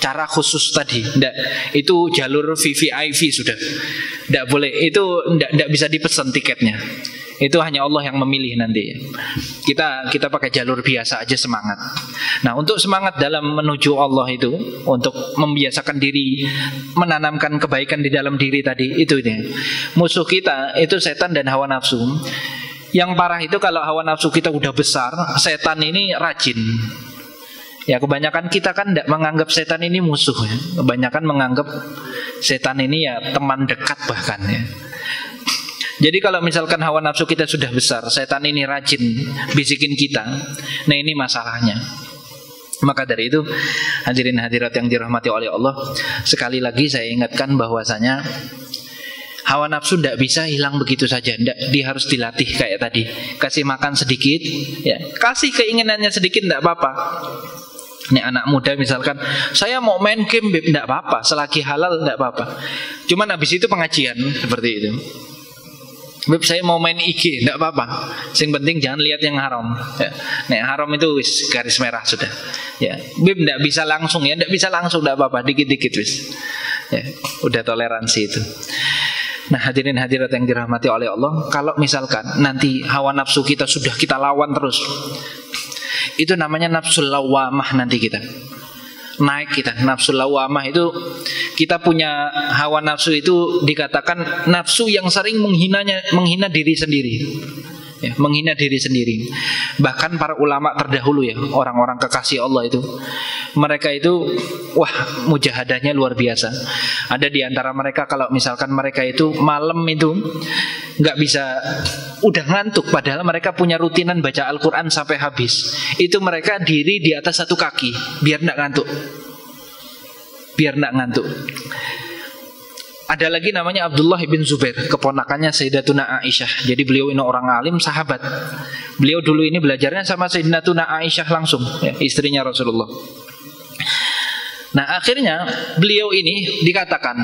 Cara khusus tadi. Nggak, itu jalur VVIP sudah. Tidak boleh. Itu tidak bisa dipesan tiketnya. Itu hanya Allah yang memilih nanti. Kita pakai jalur biasa aja semangat. Nah, untuk semangat dalam menuju Allah itu, untuk membiasakan diri, menanamkan kebaikan di dalam diri tadi, itu ini. Musuh kita itu setan dan hawa nafsu. Yang parah itu kalau hawa nafsu kita udah besar, setan ini rajin. Ya, kebanyakan kita kan tidak menganggap setan ini musuh ya. Kebanyakan menganggap setan ini ya teman dekat bahkan ya. Jadi kalau misalkan hawa nafsu kita sudah besar, setan ini rajin bisikin kita. Nah, ini masalahnya. Maka dari itu, hadirin hadirat yang dirahmati oleh Allah, sekali lagi saya ingatkan bahwasanya hawa nafsu tidak bisa hilang begitu saja. Dia harus dilatih kayak tadi. Kasih makan sedikit, ya. Kasih keinginannya sedikit tidak apa-apa. Ini anak muda misalkan, saya mau main game, tidak apa-apa. Selagi halal tidak apa-apa. Cuman habis itu pengajian seperti itu. Beb, saya mau main IG, tidak apa-apa. Yang penting jangan lihat yang haram. Ya. Nek haram itu wis garis merah sudah. Ya, Beb tidak bisa langsung ya, tidak bisa langsung, tidak apa-apa, dikit-dikit wis. Ya, udah toleransi itu. Nah, hadirin hadirat yang dirahmati oleh Allah, kalau misalkan nanti hawa nafsu kita sudah kita lawan terus, itu namanya nafsul lawamah nanti kita. Naik kita, nafsu lawamah itu kita punya hawa nafsu itu dikatakan nafsu yang sering menghina diri sendiri. Ya, menghina diri sendiri. Bahkan para ulama terdahulu ya, orang-orang kekasih Allah itu, mereka itu wah mujahadahnya luar biasa. Ada di antara mereka kalau misalkan mereka itu malam itu nggak bisa, udah ngantuk padahal mereka punya rutinan baca Al-Quran sampai habis. Itu mereka diri di atas satu kaki biar nggak ngantuk. Biar nggak ngantuk. Ada lagi namanya Abdullah bin Zubair, keponakannya Sayyidatuna Aisyah. Jadi beliau ini orang alim, sahabat. Beliau dulu ini belajarnya sama Sayyidatuna Aisyah langsung, ya, istrinya Rasulullah. Nah, akhirnya beliau ini dikatakan,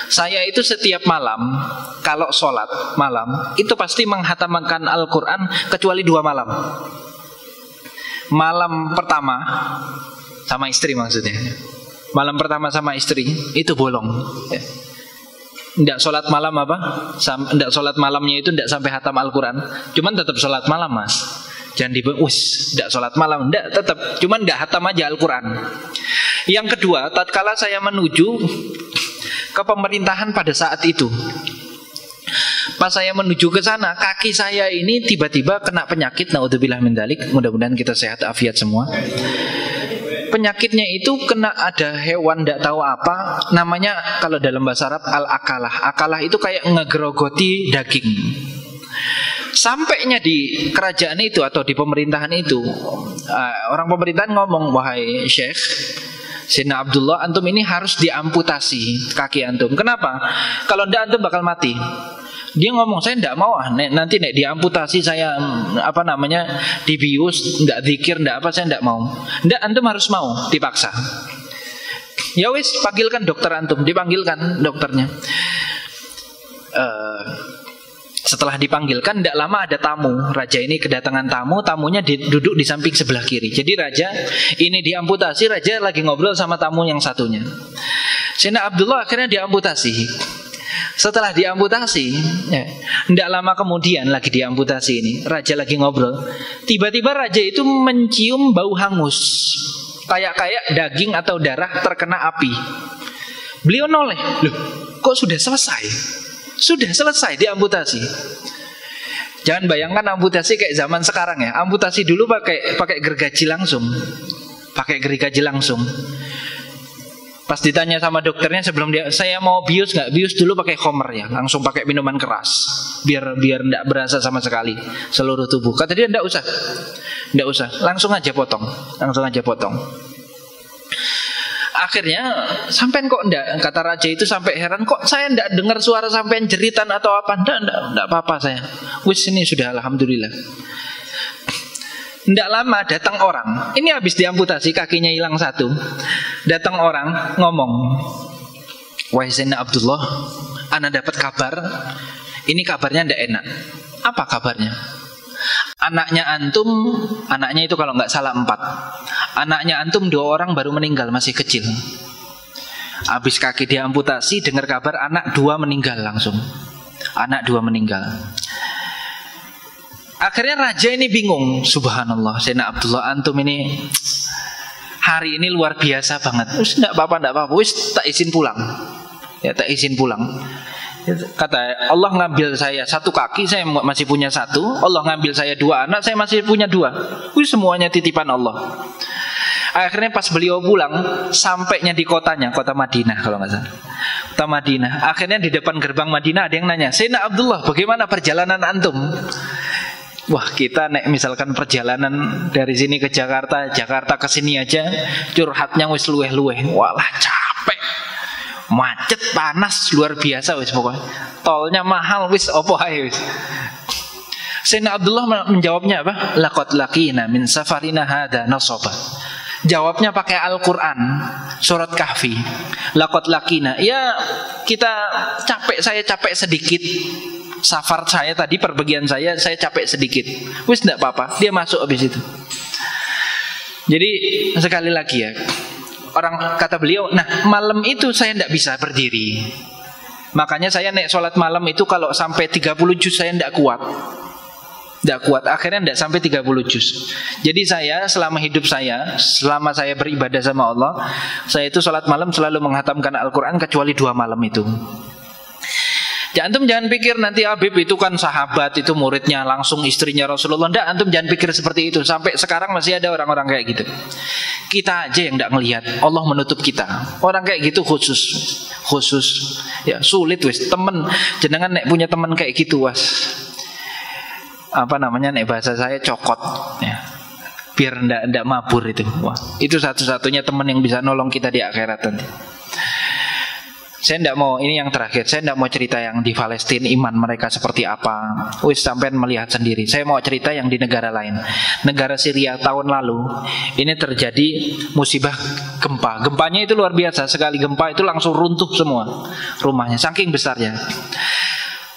saya itu setiap malam kalau sholat malam itu pasti menghatamkan Al-Quran kecuali 2 malam. Malam pertama sama istri maksudnya. Malam pertama sama istri itu bolong. Ya. Tidak sholat malam apa? Tidak sholat malamnya itu tidak sampai hatam Al-Quran. Cuman tetap sholat malam mas. Jangan tidak sholat malam. Tidak, tetap. Cuman tidak hatam aja Al-Quran. Yang kedua, tatkala saya menuju ke pemerintahan pada saat itu, pas saya menuju ke sana, kaki saya ini tiba-tiba kena penyakit. Naudzubillah min dzalik. Mudah-mudahan kita sehat afiat semua. Penyakitnya itu kena ada hewan tidak tahu apa, namanya kalau dalam bahasa Arab al-akalah. Akalah itu kayak ngegerogoti daging. Sampainya di kerajaan itu atau di pemerintahan itu, orang pemerintahan ngomong, wahai Syekh Sayyidina Abdullah, antum ini harus diamputasi kaki antum. Kenapa? Kalau tidak antum bakal mati. Dia ngomong, saya tidak mau nanti nek diamputasi saya dibius, tidak zikir, tidak apa, saya tidak mau. Tidak, antum harus mau, dipaksa. Ya wis, panggilkan dokter antum, dipanggilkan dokternya. Setelah dipanggilkan, tidak lama ada tamu. Raja ini kedatangan tamu, tamunya duduk di samping sebelah kiri. Jadi raja ini diamputasi, raja lagi ngobrol sama tamu yang satunya. Sayyidina Abdullah akhirnya diamputasi. Setelah diamputasi, tidak lama kemudian lagi diamputasi ini, raja lagi ngobrol. Tiba-tiba raja itu mencium bau hangus, kayak daging atau darah terkena api. Beliau noleh, loh, kok sudah selesai? Sudah selesai diamputasi. Jangan bayangkan amputasi kayak zaman sekarang ya. Amputasi dulu pakai gergaji langsung, pakai gergaji langsung. Pas ditanya sama dokternya sebelum saya mau bius nggak, bius dulu pakai khomer ya, langsung pakai minuman keras biar nggak berasa sama sekali seluruh tubuh. Kata dia nggak usah, langsung aja potong. Akhirnya sampean kok ndak, kata raja itu sampai heran, kok saya ndak dengar suara sampean jeritan atau apa? Ndak apa-apa saya. Wis ini sudah alhamdulillah. Tidak lama datang orang. Ini habis diamputasi, kakinya hilang satu. Datang orang ngomong, wahai Sayyidina Abdullah, ana dapat kabar. Ini kabarnya tidak enak. Apa kabarnya? Anaknya antum, anaknya itu kalau nggak salah 4. Anaknya antum 2 orang baru meninggal, masih kecil. Habis kaki diamputasi, dengar kabar anak 2 meninggal langsung. Anak 2 meninggal. Akhirnya raja ini bingung. Subhanallah, Sayyidina Abdullah, antum ini hari ini luar biasa banget. Wis enggak apa-apa. Wis tak izin pulang. Ya, tak izin pulang. Kata Allah, ngambil saya 1 kaki, saya masih punya 1. Allah ngambil saya 2 anak, saya masih punya 2. Wis semuanya titipan Allah. Akhirnya pas beliau pulang, sampainya di kotanya, kota Madinah kalau nggak salah. Kota Madinah. Akhirnya di depan gerbang Madinah ada yang nanya, Sayyidina Abdullah, bagaimana perjalanan antum? Wah, kita nek misalkan perjalanan dari sini ke Jakarta, Jakarta ke sini aja curhatnya wis luweh-luweh. Walah capek. Macet, panas luar biasa wis pokoknya. Tolnya mahal wis opo ae wis. Sayyidina Abdullah menjawabnya apa? Laqad laqina min safarina hada nasaba. Jawabnya pakai Al-Qur'an, surat Kahfi. Laqad laqina. Ya, kita capek, saya capek sedikit. Safar saya tadi, perbagian saya capek sedikit. Wis enggak apa-apa, dia masuk habis itu. Jadi sekali lagi ya, orang kata beliau, nah malam itu saya enggak bisa berdiri. Makanya saya naik sholat malam itu kalau sampai 30 juz saya enggak kuat. Enggak kuat, akhirnya enggak sampai 30 juz. Jadi saya selama hidup saya, selama saya beribadah sama Allah, saya itu sholat malam selalu menghatamkan Al-Quran kecuali 2 malam itu. Ya, antum jangan pikir nanti Habib itu kan sahabat, itu muridnya langsung istrinya Rasulullah. Nggak, antum jangan pikir seperti itu. Sampai sekarang masih ada orang-orang kayak gitu. Kita aja yang nggak ngelihat, Allah menutup kita. Orang kayak gitu khusus. Ya sulit wis. Temen jenengan nek punya temen kayak gitu was. Apa namanya nek bahasa saya cokot. Ya. Biar ndak mabur itu. Wah, itu satu-satunya teman yang bisa nolong kita di akhirat nanti. Saya tidak mau, ini yang terakhir, saya tidak mau cerita yang di Palestina iman mereka seperti apa. Wis sampean melihat sendiri. Saya mau cerita yang di negara lain. Negara Syria tahun lalu ini terjadi musibah gempa. Gempanya itu luar biasa. Sekali gempa itu langsung runtuh semua rumahnya, saking besarnya.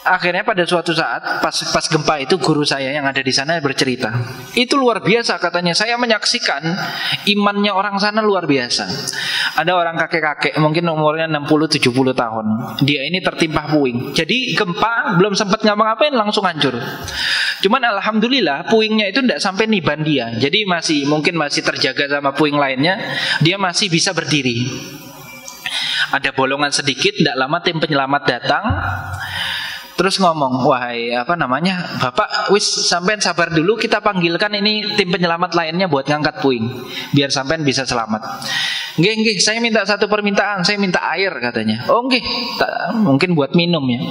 Akhirnya pada suatu saat pas gempa itu guru saya yang ada di sana bercerita. Itu luar biasa katanya. Saya menyaksikan imannya orang sana luar biasa. Ada orang kakek-kakek mungkin umurnya 60-70 tahun. Dia ini tertimpa puing. Jadi gempa belum sempat ngapa-ngapain langsung hancur. Cuman alhamdulillah puingnya itu tidak sampai niban dia. Jadi mungkin masih terjaga sama puing lainnya. Dia masih bisa berdiri. Ada bolongan sedikit, tidak lama tim penyelamat datang. Terus ngomong, wahai apa namanya, Bapak, wis sampean sabar dulu, kita panggilkan ini tim penyelamat lainnya buat ngangkat puing, biar sampean bisa selamat. Nggih, saya minta satu permintaan, saya minta air katanya. Oh nggih, mungkin buat minum ya.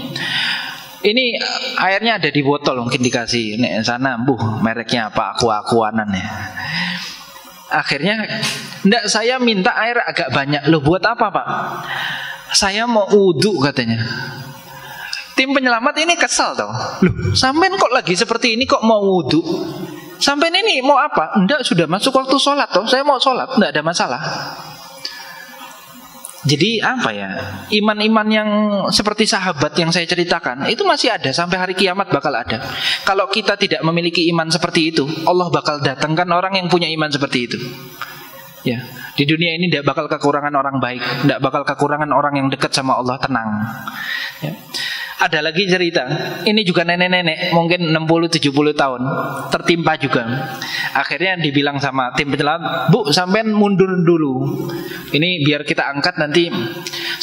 Ini airnya ada di botol, mungkin dikasih. Nek sana, mereknya apa, aquanan ya. Akhirnya, enggak, saya minta air agak banyak. Loh buat apa Pak? Saya mau wudu katanya. Tim penyelamat ini kesal tau. Loh, sampean kok lagi seperti ini kok mau wudhu? Sampean ini mau apa? Enggak, sudah masuk waktu sholat toh. Saya mau sholat, enggak ada masalah. Jadi apa ya, iman-iman yang seperti sahabat yang saya ceritakan itu masih ada sampai hari kiamat bakal ada. Kalau kita tidak memiliki iman seperti itu, Allah bakal datangkan orang yang punya iman seperti itu. Ya, di dunia ini tidak bakal kekurangan orang baik, tidak bakal kekurangan orang yang dekat sama Allah, tenang. Ya. Ada lagi cerita, ini juga nenek-nenek mungkin 60-70 tahun, tertimpa juga. Akhirnya dibilang sama tim penyelam, Bu, sampean mundur dulu. Ini biar kita angkat nanti.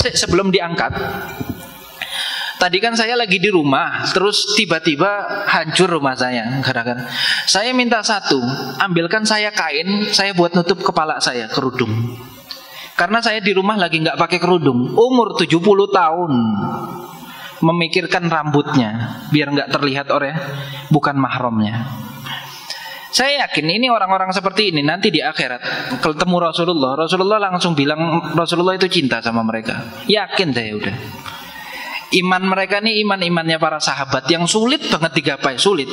Sebelum diangkat, tadi kan saya lagi di rumah, terus tiba-tiba hancur rumah saya. Kadang-kadang saya minta satu, ambilkan saya kain, saya buat nutup kepala saya, kerudung. Karena saya di rumah lagi nggak pakai kerudung, umur 70 tahun. Memikirkan rambutnya biar nggak terlihat oleh bukan mahramnya. Saya yakin ini orang-orang seperti ini nanti di akhirat ketemu Rasulullah langsung bilang Rasulullah itu cinta sama mereka. Yakin saya udah. Iman mereka ini iman-imannya para sahabat yang sulit banget digapai, sulit.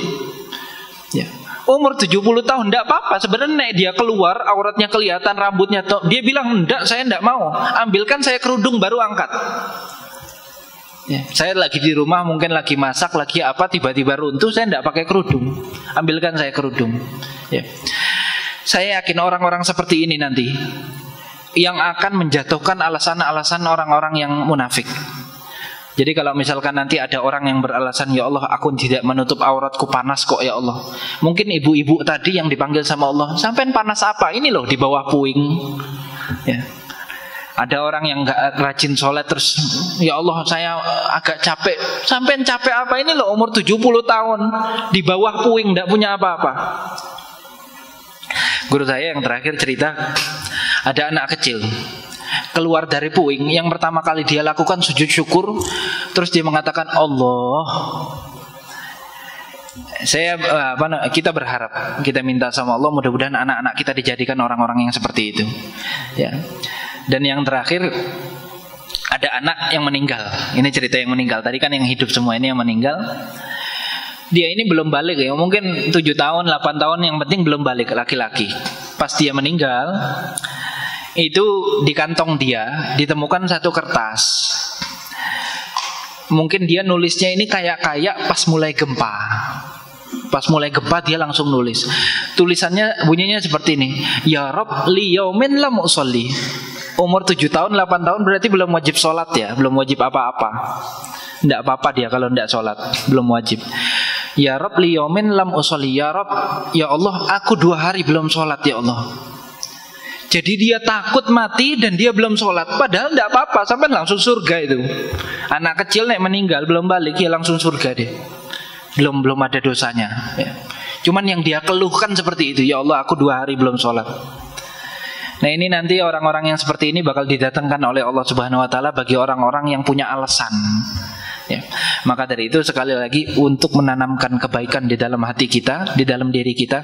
Ya. Umur 70 tahun enggak apa-apa sebenarnya, dia keluar auratnya kelihatan, rambutnya dia bilang enggak, saya enggak mau. Ambilkan saya kerudung baru angkat. Ya, saya lagi di rumah, mungkin lagi masak, lagi apa, tiba-tiba runtuh, saya tidak pakai kerudung. Ambilkan saya kerudung. Ya. Saya yakin orang-orang seperti ini nanti yang akan menjatuhkan alasan-alasan orang-orang yang munafik. Jadi kalau misalkan nanti ada orang yang beralasan, ya Allah, aku tidak menutup auratku, panas kok ya Allah. Mungkin ibu-ibu tadi yang dipanggil sama Allah, sampean panas apa? Ini loh di bawah puing. Ya. Ada orang yang gak rajin sholat terus, ya Allah saya agak capek. Sampai capek apa? Ini loh umur 70 tahun di bawah puing, gak punya apa-apa. Guru saya yang terakhir cerita, ada anak kecil keluar dari puing, yang pertama kali dia lakukan sujud syukur. Terus dia mengatakan, Allah, kita berharap, kita minta sama Allah, mudah-mudahan anak-anak kita dijadikan orang-orang yang seperti itu. Ya. Dan yang terakhir, ada anak yang meninggal. Ini cerita yang meninggal. Tadi kan yang hidup semua, ini yang meninggal. Dia ini belum balik ya, mungkin 7 tahun, 8 tahun, yang penting belum balik, laki-laki. Pas dia meninggal, itu di kantong dia ditemukan satu kertas. Mungkin dia nulisnya ini kayak pas mulai gempa. Pas mulai gempa dia langsung nulis. Tulisannya bunyinya seperti ini, ya Rob li yaumin lam usolli. Umur 7 tahun, 8 tahun berarti belum wajib sholat ya, belum wajib apa-apa. Tidak apa-apa dia kalau tidak sholat, belum wajib. Ya Rob li yaumin lam usolli. Ya Rob, ya Allah, aku 2 hari belum sholat ya Allah. Jadi dia takut mati dan dia belum sholat. Padahal tidak apa-apa, sampai langsung surga itu. Anak kecil nek meninggal belum balik, ya langsung surga dia. Belum ada dosanya ya. Cuman yang dia keluhkan seperti itu, ya Allah, aku 2 hari belum sholat. Nah ini nanti orang-orang yang seperti ini bakal didatangkan oleh Allah Subhanahu Wa Taala bagi orang-orang yang punya alasan. Ya. Maka dari itu sekali lagi, untuk menanamkan kebaikan di dalam hati kita, di dalam diri kita,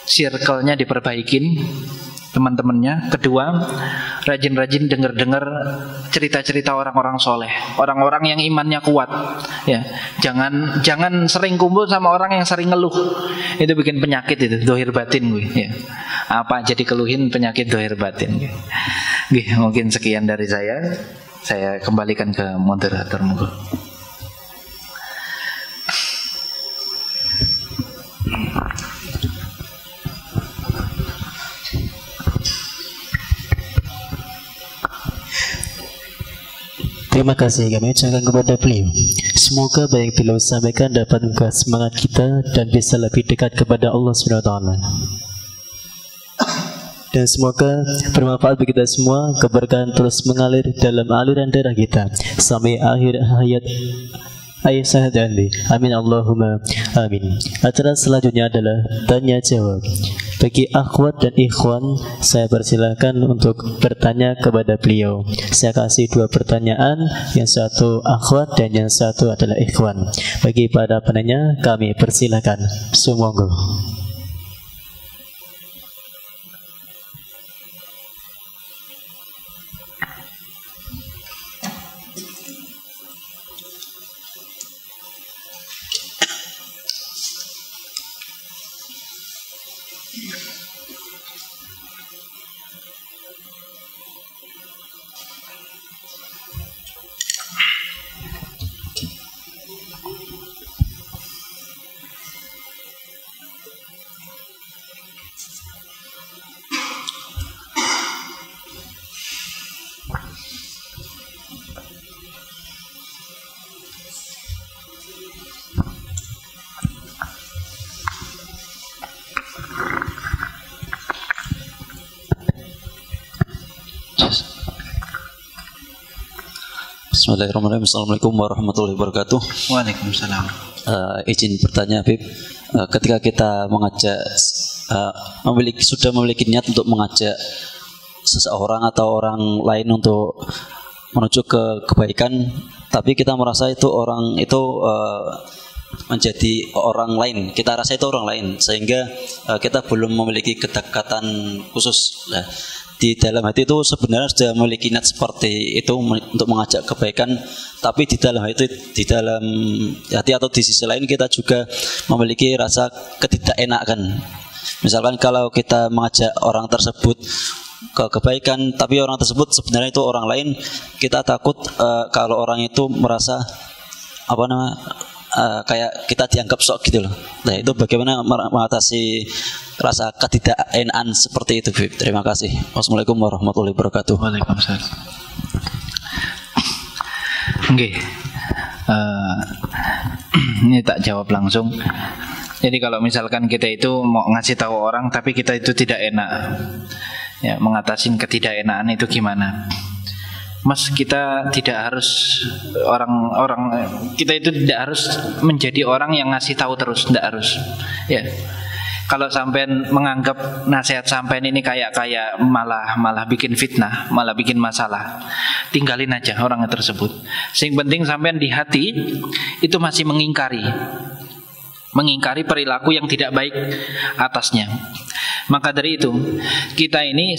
circle-nya diperbaikin, teman-temannya. Kedua, rajin-rajin dengar-dengar cerita-cerita orang-orang soleh, orang-orang yang imannya kuat. Ya, jangan sering kumpul sama orang yang sering ngeluh. Itu bikin penyakit itu, dohir batin gue. Ya. Apa jadi keluhin penyakit dohir batin. Mungkin sekian dari saya. Saya kembalikan ke moderator. Terima kasih kami ucapkan kepada beliau. Semoga apa yang beliau sampaikan dapat membuka semangat kita dan bisa lebih dekat kepada Allah SWT. Dan semoga bermanfaat bagi kita semua, keberkahan terus mengalir dalam aliran darah kita sampai akhir hayat nanti. Amin Allahumma amin. Acara selanjutnya adalah tanya jawab. Bagi akhwat dan ikhwan, saya persilakan untuk bertanya kepada beliau. Saya kasih 2 pertanyaan, yang satu akhwat dan yang satu adalah ikhwan. Bagi para penanya, kami persilakan. Sumonggo. Bismillahirrahmanirrahim. Assalamualaikum warahmatullahi wabarakatuh. Waalaikumsalam. Izin bertanya, Habib. Ketika kita mengajak, sudah memiliki niat untuk mengajak seseorang atau orang lain untuk menuju ke kebaikan, tapi kita merasa itu orang itu menjadi orang lain, kita rasa itu orang lain, sehingga kita belum memiliki kedekatan khusus. Nah, di dalam hati itu sebenarnya sudah memiliki niat seperti itu untuk mengajak kebaikan, tapi di dalam hati atau di sisi lain kita juga memiliki rasa ketidakenakan. Misalkan kalau kita mengajak orang tersebut kebaikan, tapi orang tersebut sebenarnya itu orang lain. Kita takut kalau orang itu merasa kayak kita dianggap sok gitu loh. Nah, itu bagaimana mengatasi rasa ketidakenaan seperti itu, Bib? Terima kasih. Wassalamualaikum warahmatullahi wabarakatuh. Waalaikumsalam. Oke. Ini tak jawab langsung. Jadi kalau misalkan kita itu mau ngasih tahu orang tapi kita itu tidak enak, ya, mengatasi ketidakenaan itu gimana? Mas, kita tidak harus kita itu tidak harus menjadi orang yang ngasih tahu terus, tidak harus. Ya. Kalau sampean menganggap nasihat sampean ini kayak malah bikin fitnah, malah bikin masalah, tinggalin aja orang tersebut. Yang penting sampean di hati itu masih mengingkari perilaku yang tidak baik atasnya. Maka dari itu kita ini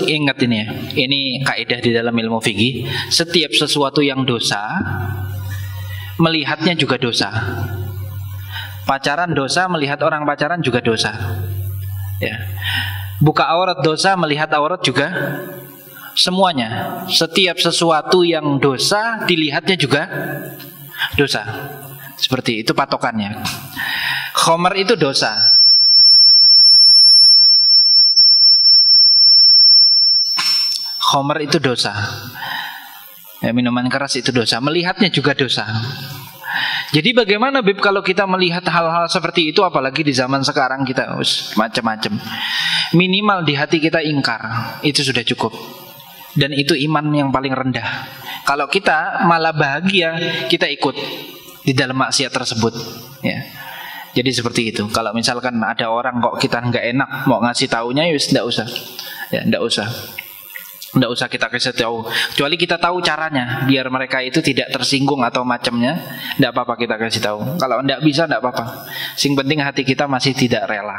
ingat ini ya, ini kaidah di dalam ilmu fikih, setiap sesuatu yang dosa melihatnya juga dosa. Pacaran dosa, melihat orang pacaran juga dosa. Ya. Buka aurat dosa, melihat aurat juga, semuanya. Setiap sesuatu yang dosa dilihatnya juga dosa. Seperti itu patokannya. Khamar itu dosa. Khamar itu dosa. Ya, minuman keras itu dosa. Melihatnya juga dosa. Jadi bagaimana, Bib, kalau kita melihat hal-hal seperti itu, apalagi di zaman sekarang kita macam-macam. Minimal di hati kita ingkar, itu sudah cukup. Dan itu iman yang paling rendah. Kalau kita malah bahagia, kita ikut di dalam maksiat tersebut, ya. Jadi seperti itu. Kalau misalkan ada orang kok kita nggak enak mau ngasih taunya, ya tidak usah. Ya, tidak usah. Tidak usah kita kasih tahu, kecuali kita tahu caranya biar mereka itu tidak tersinggung atau macamnya. Tidak apa-apa kita kasih tahu. Kalau tidak bisa, tidak apa-apa. Sing penting hati kita masih tidak rela.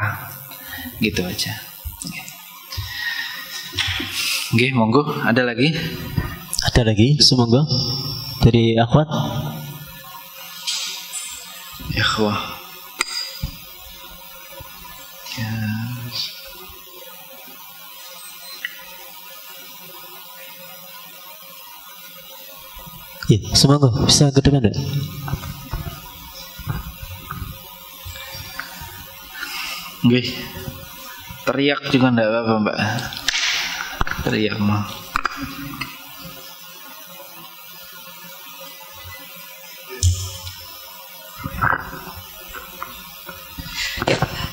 Gitu aja. Oke, monggo. Ada lagi? Ada lagi, semoga dari akhwat. Ikhwah. Ya. Ya, semoga bisa ke depan. Oke. Teriak juga enggak apa-apa, Mbak. Teriak mah.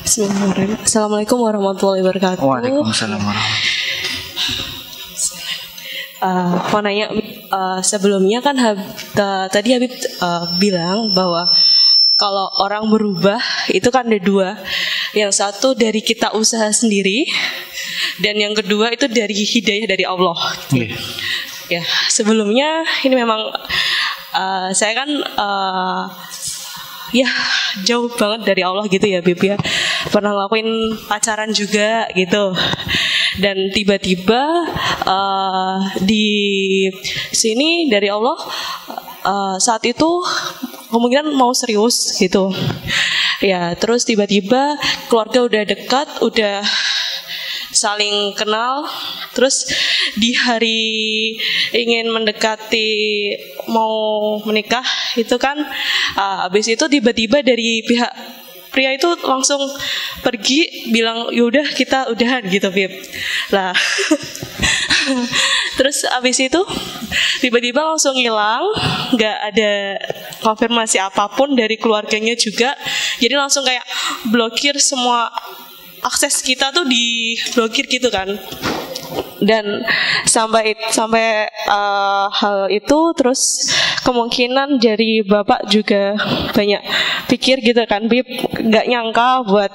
Bismillahirrahmanirrahim. Assalamualaikum warahmatullahi wabarakatuh. Waalaikumsalam warahmatullahi. Mau nanya, sebelumnya kan tadi Habib bilang bahwa kalau orang berubah itu kan ada dua. Yang satu dari kita usaha sendiri, dan yang kedua itu dari hidayah dari Allah. Ya, sebelumnya ini memang saya kan ya jauh banget dari Allah gitu ya, Bib ya. Pernah ngelakuin pacaran juga gitu. Dan tiba-tiba di sini dari Allah saat itu kemungkinan mau serius gitu. Ya, terus tiba-tiba keluarga udah dekat, udah saling kenal. Terus di hari ingin mendekati mau menikah itu kan habis itu tiba-tiba dari pihak pria itu langsung pergi bilang yaudah kita udahan gitu, Bib. Lah terus abis itu tiba-tiba langsung hilang, nggak ada konfirmasi apapun dari keluarganya juga. Jadi langsung kayak blokir semua akses kita tuh, diblokir gitu kan. Dan sampai hal itu terus kemungkinan dari bapak juga banyak pikir gitu kan, Bib, nggak nyangka buat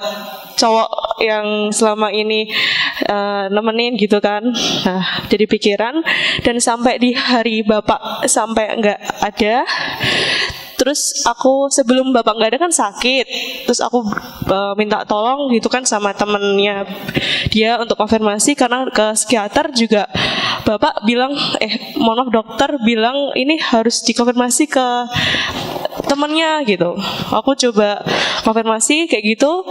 cowok yang selama ini nemenin gitu kan. Nah, jadi pikiran, dan sampai di hari bapak sampai nggak ada. Terus aku sebelum bapak nggak ada kan sakit, terus aku minta tolong gitu kan sama temennya dia untuk konfirmasi, karena ke psikiater juga bapak bilang mohon maaf dokter bilang ini harus dikonfirmasi ke temennya gitu. Aku coba konfirmasi kayak gitu,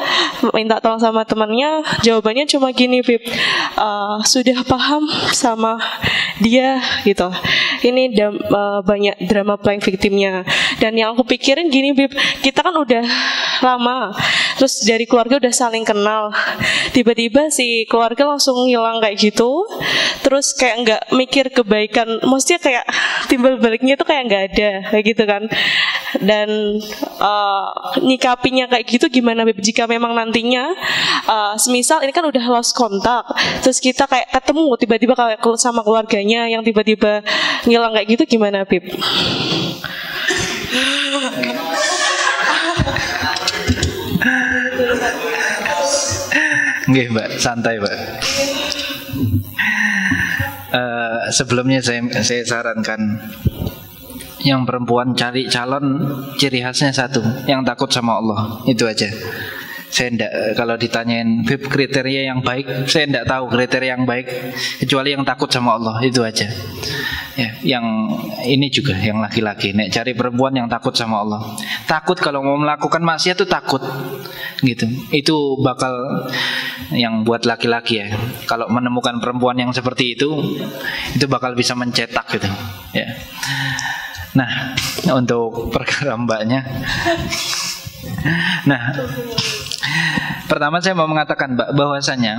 minta tolong sama temennya, jawabannya cuma gini, Bib, sudah paham sama dia gitu. Ini banyak drama playing victimnya. Dan yang aku pikirin gini, Bib, kita kan udah lama, terus dari keluarga udah saling kenal, tiba-tiba si keluarga langsung hilang kayak gitu, terus kayak nggak mikir kebaikan, maksudnya kayak timbal baliknya itu kayak nggak ada kayak gitu kan. Dan nyikapinya kayak gitu gimana, Bib, jika memang nantinya semisal ini kan udah lost kontak, terus kita kayak ketemu tiba-tiba kayak sama keluarganya yang tiba-tiba ngilang kayak gitu, gimana, Bib? Nggih, Mbak, santai, Mbak. Sebelumnya saya sarankan yang perempuan cari calon ciri khasnya satu, yang takut sama Allah, itu aja. Saya enggak, kalau ditanyain Bib kriteria yang baik, saya enggak tahu kriteria yang baik kecuali yang takut sama Allah, itu aja. Ya, yang ini juga yang laki-laki, nek cari perempuan yang takut sama Allah. Takut kalau mau melakukan maksiat itu takut. Gitu. Itu bakal yang buat laki-laki ya. Kalau menemukan perempuan yang seperti itu bakal bisa mencetak gitu, ya. Nah, untuk perkara mbaknya. Nah, pertama saya mau mengatakan Mbak bahwasanya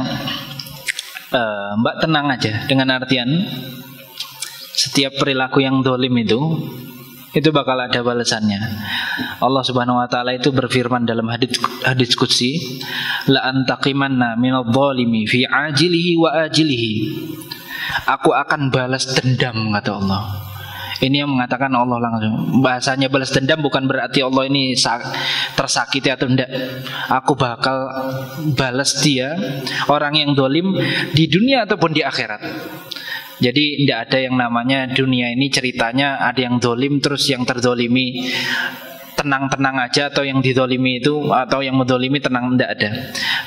Mbak tenang aja, dengan artian setiap perilaku yang dolim itu bakal ada balasannya. Allah Subhanahu wa taala itu berfirman dalam hadits qudsi, la antaqimanna minadh-dhalimi fi ajilihi wa ajilihi. Aku akan balas dendam, kata Allah. Ini yang mengatakan Allah langsung. Bahasanya balas dendam bukan berarti Allah ini tersakiti atau enggak. Aku bakal balas dia, orang yang dolim, di dunia ataupun di akhirat. Jadi tidak ada yang namanya dunia ini ceritanya ada yang dolim terus yang terdolimi tenang-tenang aja, atau yang didolimi itu atau yang mendolimi tenang, tidak ada.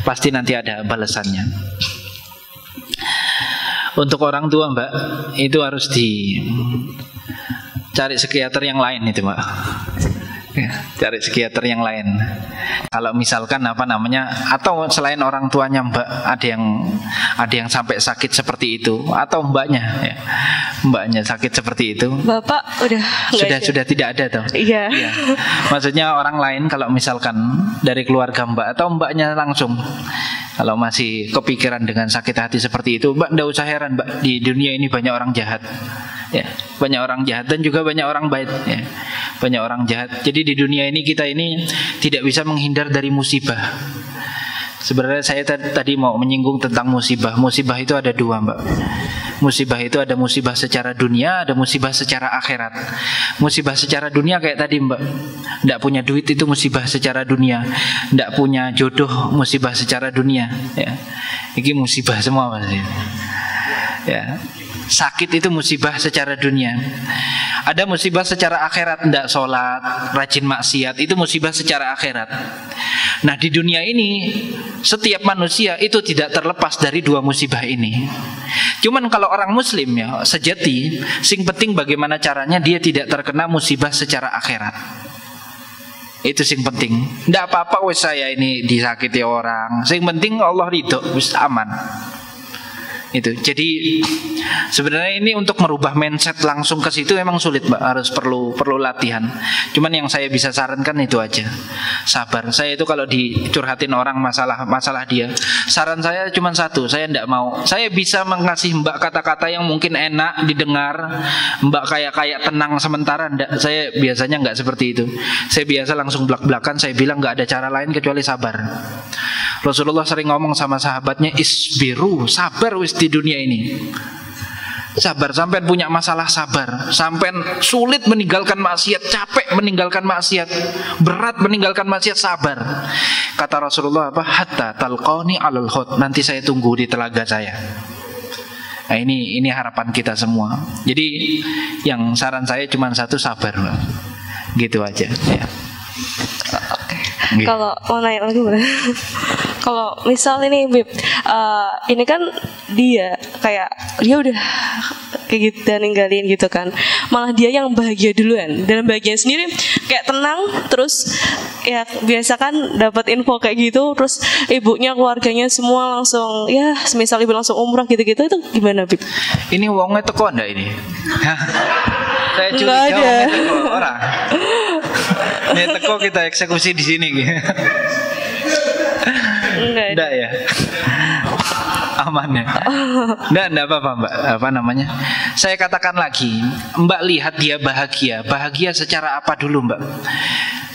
Pasti nanti ada balasannya. Untuk orang tua Mbak, itu harus cari psikiater yang lain itu Mbak. Cari psikiater yang lain. Kalau misalkan atau selain orang tuanya Mbak ada yang sampai sakit seperti itu, atau mbaknya sakit seperti itu. Bapak sudah tidak ada toh. Iya. Ya. Maksudnya orang lain, kalau misalkan dari keluarga Mbak atau mbaknya langsung, kalau masih kepikiran dengan sakit hati seperti itu, Mbak nggak usah heran Mbak, di dunia ini banyak orang jahat. Ya, banyak orang jahat dan juga banyak orang baik, ya. Banyak orang jahat. Jadi di dunia ini kita ini tidak bisa menghindar dari musibah. Sebenarnya saya tadi mau menyinggung tentang musibah. Musibah itu ada dua Mbak. Musibah itu ada musibah secara dunia, ada musibah secara akhirat. Musibah secara dunia kayak tadi Mbak, tidak punya duit itu musibah secara dunia. Tidak punya jodoh musibah secara dunia, ya. Ini musibah semua Mas. Ya. Sakit itu musibah secara dunia. Ada musibah secara akhirat, tidak sholat, rajin maksiat, itu musibah secara akhirat. Nah di dunia ini setiap manusia itu tidak terlepas dari dua musibah ini. Cuman kalau orang muslim ya sejati, sing penting bagaimana caranya dia tidak terkena musibah secara akhirat. Itu sing penting. Tidak apa-apa wes saya ini disakiti orang, sing penting Allah ridho, wis aman. Itu. Jadi sebenarnya ini untuk merubah mindset langsung ke situ memang sulit Mbak, harus perlu latihan. Cuman yang saya bisa sarankan itu aja, sabar. Saya itu kalau dicurhatin orang masalah dia, saran saya cuma satu, saya tidak mau. Saya bisa mengasih Mbak kata-kata yang mungkin enak didengar, Mbak kayak tenang sementara, enggak. Saya biasanya enggak seperti itu. Saya biasa langsung belak-belakan, saya bilang enggak ada cara lain kecuali sabar. Rasulullah sering ngomong sama sahabatnya, isbiru, sabar wis di dunia ini. Sabar, sampai punya masalah sabar, sampai sulit meninggalkan maksiat, capek meninggalkan maksiat, berat meninggalkan maksiat, sabar. Kata Rasulullah apa? Hatta talqani alal hud, nanti saya tunggu di telaga saya. Nah ini harapan kita semua. Jadi yang saran saya cuma satu, sabar. Gitu aja ya. Kalau mau nanya lagi boleh? Kalau misal ini Bib, ini kan dia udah kayak gitu dan ninggalin gitu kan. Malah dia yang bahagia duluan. Dalam bahagia sendiri kayak tenang, terus ya biasa kan dapat info kayak gitu, terus ibunya, keluarganya semua langsung ya semisal ibu langsung umrah gitu-gitu, itu gimana Bib? Ini wongnya teko ndak ini? Saya curiga Nggak ada. wongnya teko orang. Ini teko kita eksekusi di sini gitu. Enggak ya. Aman ya. Enggak apa-apa Mbak. Apa namanya? Saya katakan lagi, Mbak lihat dia bahagia. Bahagia secara apa dulu Mbak?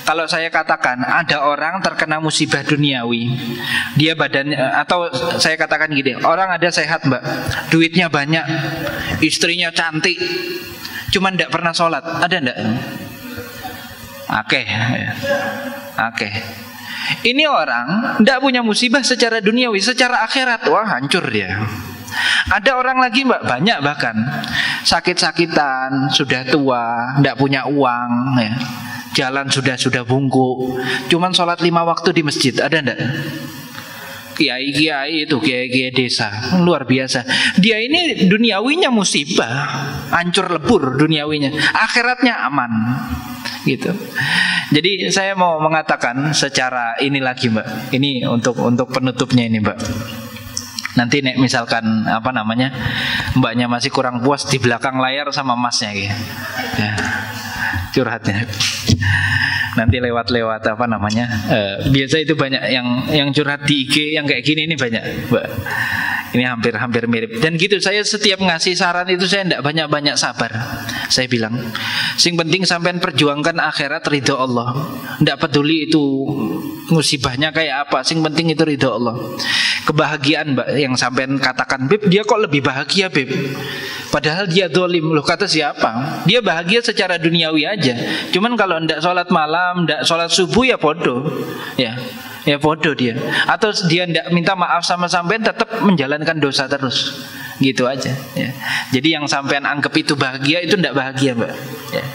Kalau saya katakan ada orang terkena musibah duniawi, dia badannya, atau saya katakan gini, orang ada sehat Mbak, duitnya banyak, istrinya cantik, cuman tidak pernah sholat, ada enggak? Oke. Ini orang tidak punya musibah secara duniawi, secara akhirat wah hancur dia. Ada orang lagi Mbak, banyak bahkan sakit-sakitan, sudah tua, tidak punya uang ya. Jalan sudah bungkuk, cuman sholat 5 waktu di masjid, ada enggak? Kiai-kiai itu, kiai-kiai desa, luar biasa. Dia ini duniawinya musibah, hancur lebur duniawinya, akhiratnya aman, gitu. Jadi saya mau mengatakan secara ini lagi Mbak, ini untuk penutupnya ini Mbak. Nanti nek misalkan apa namanya, Mbaknya masih kurang puas, di belakang layar sama Masnya gitu. Ya. Curhatnya nanti lewat apa namanya, biasa itu banyak yang curhat di IG yang kayak gini, ini banyak Mbak. Ini hampir mirip. Dan gitu, saya setiap ngasih saran itu saya tidak banyak sabar. Saya bilang, sing penting sampean perjuangkan akhirat ridho Allah. Tidak peduli itu musibahnya kayak apa, sing penting itu ridho Allah. Kebahagiaan Mbak yang sampean katakan, Beb, dia kok lebih bahagia Beb, padahal dia dolim. Loh, kata siapa? Dia bahagia secara duniawi aja. Cuman kalau tidak sholat malam, tidak sholat subuh, ya bodoh. Ya bodoh dia. Atau dia tidak minta maaf sama sampean, tetap menjalankan dosa terus. Gitu aja ya. Jadi yang sampean anggap itu bahagia, itu tidak bahagia Mbak ya.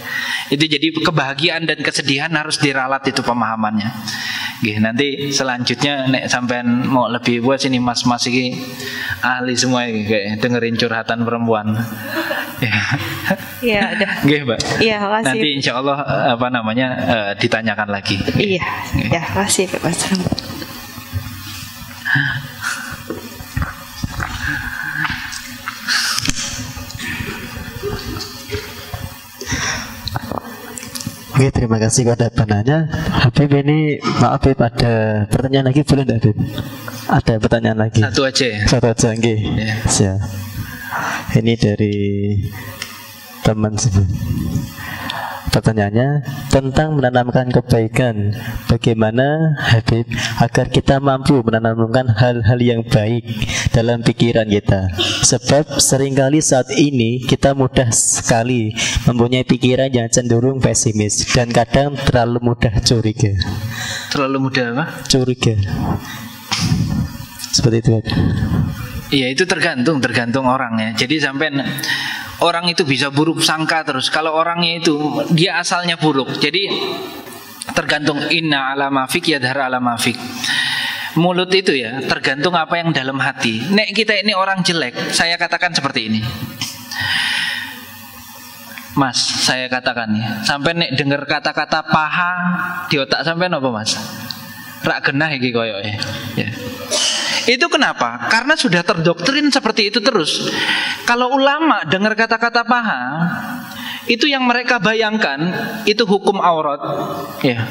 Itu jadi kebahagiaan dan kesedihan harus diralat, itu pemahamannya. Oke, nanti selanjutnya nek sampean mau lebih buat sini mas-mas ini ahli semua ini, kayak dengerin curhatan perempuan. Iya, ada. Oke, Mbak. Iya, makasih. Nanti insya Allah apa namanya ditanyakan lagi. Iya, ya, makasih Pak Mas. Oke, terima kasih kepada penanya. Habib ini, maaf Habib, ada pertanyaan lagi boleh enggak Habib? Ada pertanyaan lagi? Satu aja ya. Satu aja, nggih. Ya. Siap. Ini dari teman sini. Pertanyaannya tentang menanamkan kebaikan. Bagaimana Habib agar kita mampu menanamkan hal-hal yang baik dalam pikiran kita? Sebab seringkali saat ini kita mudah sekali mempunyai pikiran yang cenderung pesimis dan kadang terlalu mudah curiga. Terlalu mudah apa? Curiga. Seperti itu. Iya, itu tergantung orang ya. Jadi sampai orang itu bisa buruk sangka terus. Kalau orangnya itu dia asalnya buruk, jadi tergantung inna ala mafik yadhar ala mafik. Mulut itu ya tergantung apa yang dalam hati. Nek kita ini orang jelek, saya katakan seperti ini, Mas, saya katakan ya, sampai nek dengar kata-kata paha di otak sampai apa Mas? Rak genah iki koyoke ya. Itu kenapa? Karena sudah terdoktrin seperti itu terus. Kalau ulama dengar kata-kata paha, itu yang mereka bayangkan itu hukum aurat ya.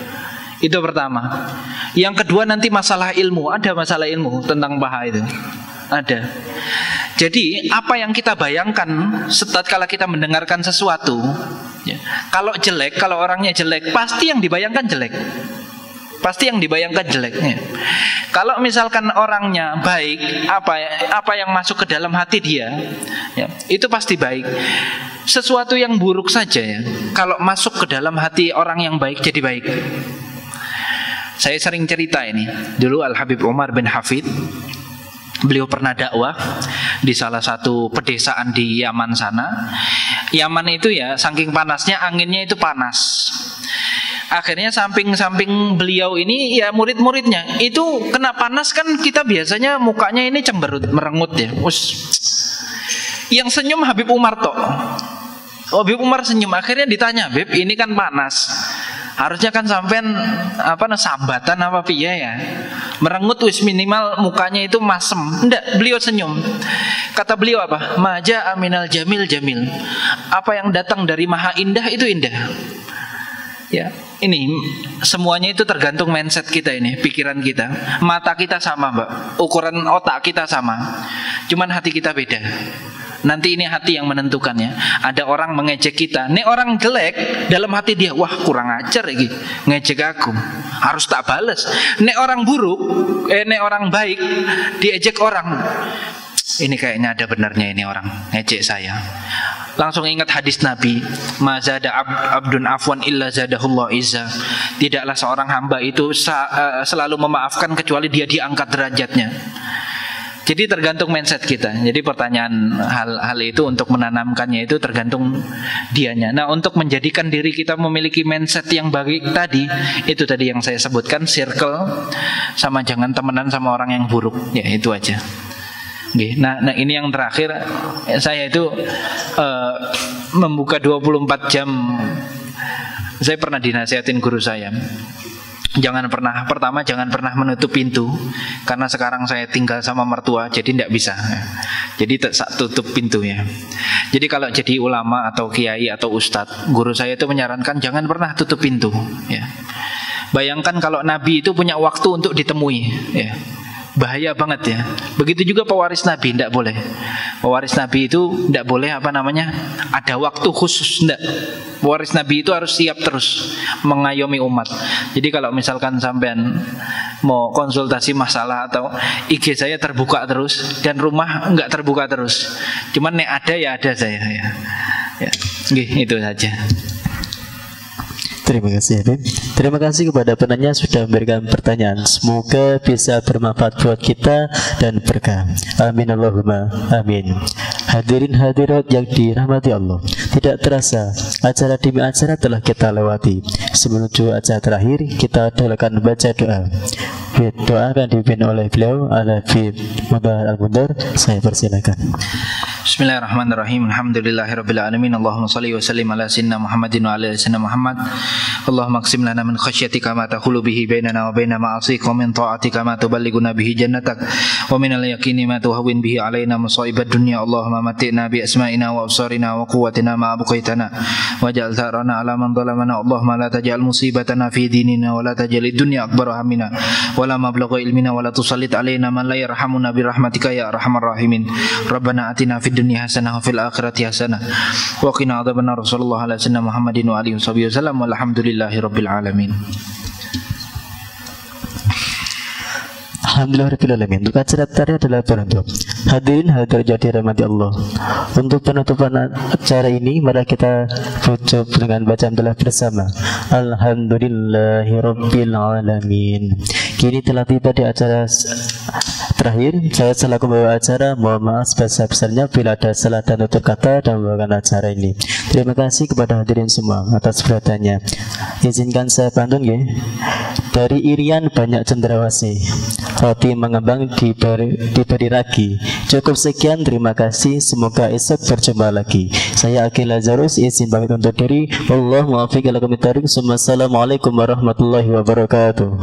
Itu pertama. Yang kedua nanti masalah ilmu. Ada masalah ilmu tentang paha itu. Ada. Jadi apa yang kita bayangkan setelah kita mendengarkan sesuatu ya. Kalau jelek, kalau orangnya jelek, pasti yang dibayangkan jelek. Pasti yang dibayangkan jeleknya. Kalau misalkan orangnya baik, apa yang masuk ke dalam hati dia, ya, itu pasti baik. Sesuatu yang buruk saja ya, kalau masuk ke dalam hati orang yang baik jadi baik. Saya sering cerita ini. Dulu Al Habib Umar bin Hafid, beliau pernah dakwah di salah satu pedesaan di Yaman sana. Yaman itu ya, saking panasnya, anginnya itu panas. Akhirnya samping-samping beliau ini ya murid-muridnya itu kena panas kan, kita biasanya mukanya ini cemberut, merengut ya. Yang senyum Habib Umar tok. Habib Umar senyum. Akhirnya ditanya, Habib, ini kan panas. Harusnya kan sampean sambatan apa piye ya? Merengut wis minimal mukanya itu masem. Enggak, beliau senyum. Kata beliau apa? Maja aminal jamil jamil. Apa yang datang dari maha indah itu indah. Ya, ini semuanya itu tergantung mindset kita ini, pikiran kita. Mata kita sama, Mbak. Ukuran otak kita sama. Cuman hati kita beda. Nanti ini hati yang menentukannya. Ada orang mengejek kita. Nek orang jelek, dalam hati dia, wah kurang ajar lagi, ngejek aku, harus tak bales. Nek orang buruk, nek orang baik, diejek orang, ini kayaknya ada benarnya ini orang ngejek saya. Langsung ingat hadis Nabi, mazada abdun afwan illa zadahullah izza. Tidaklah seorang hamba itu selalu memaafkan kecuali dia diangkat derajatnya. Jadi tergantung mindset kita. Jadi pertanyaan hal itu untuk menanamkannya itu tergantung dianya. Nah, untuk menjadikan diri kita memiliki mindset yang baik tadi, itu tadi yang saya sebutkan, circle sama jangan temenan sama orang yang buruk. Ya, itu aja. Oke. Nah ini yang terakhir, saya itu membuka 24 jam. Saya pernah dinasihatin guru saya, jangan pernah menutup pintu, karena sekarang saya tinggal sama mertua, jadi tidak bisa. Jadi tutup pintunya. Jadi kalau jadi ulama atau kiai atau ustadz, guru saya itu menyarankan jangan pernah tutup pintu. Ya. Bayangkan kalau Nabi itu punya waktu untuk ditemui. Ya. Bahaya banget ya. Begitu juga pewaris Nabi, tidak boleh. Pewaris Nabi itu tidak boleh ada waktu khusus, tidak. Pewaris Nabi itu harus siap terus mengayomi umat. Jadi kalau misalkan sampean mau konsultasi masalah atau IG saya terbuka terus dan rumah enggak terbuka terus. Cuman nek ada ya ada saya ya. Ya. Itu saja. Terima kasih Habib. Terima kasih kepada penanya sudah memberikan pertanyaan. Semoga bisa bermanfaat buat kita dan berkah. Amin Allahumma amin. Hadirin hadirat yang dirahmati Allah, tidak terasa acara demi acara telah kita lewati. Sebelum acara terakhir, kita akan baca doa. Doa akan dipimpin oleh beliau Al-Habib Mubahar Al-Mundar. Saya persilakan. Bismillahirrahmanirrahim. Alhamdulillahirabbil alamin. Allahumma shalli wa sallim ala sayyidina Muhammadin wa ala ali sayyidina Muhammad. Allahumma aqsim lana min khasyatika ma tahulu bihi bainana wa baina ma'asik, wa min ta'atika ma tuballighuna bihi jannatak, wa min al-yaqini ma tuhawwin bihi alaina masaibad dunya. Allahumma matti'na bi asma'ina wa absarina wa quwwatina ma abqaitana waj'al tharana ala man zalamana. Allahumma la taj'al musibatana fi dinina wa la taj'al ad-dunya akbar hammina wa la mablagha ilmina wa la tusallit alaina man la yarhamuna bi rahmatika ya arhamar rahimin. Rabbana atina fid dunya hasanah wa fil akhirati hasanah wa qina adzabannar. Rasulullah ala sayyidina Muhammadin wa alihi wasallam. Walhamdulillahi rabbil alamin. Alhamdulillahirrahmanirrahim. Untuk acara tadi adalah penutup. Hadirin hadirat jadi rahmati Allah. Untuk penutupan acara ini, mari kita tutup dengan bacaan telah bersama. Alhamdulillahirabbil alamin. Kini telah tiba di acara terakhir. Saya selaku membawa acara, mohon maaf sebesar-besarnya bila ada salah dan tutur kata dan membawakan acara ini. Terima kasih kepada hadirin semua atas perhatiannya. Izinkan saya pantun ya. Dari Irian banyak cendrawasih, roti mengembang diberi ragi. Cukup sekian, terima kasih. Semoga esok berjumpa lagi. Saya Akil Lazarus, izin pamit untuk diri. Wallahu muwaffiq ila aqwamit thoriq. Wassalamualaikum warahmatullahi wabarakatuh.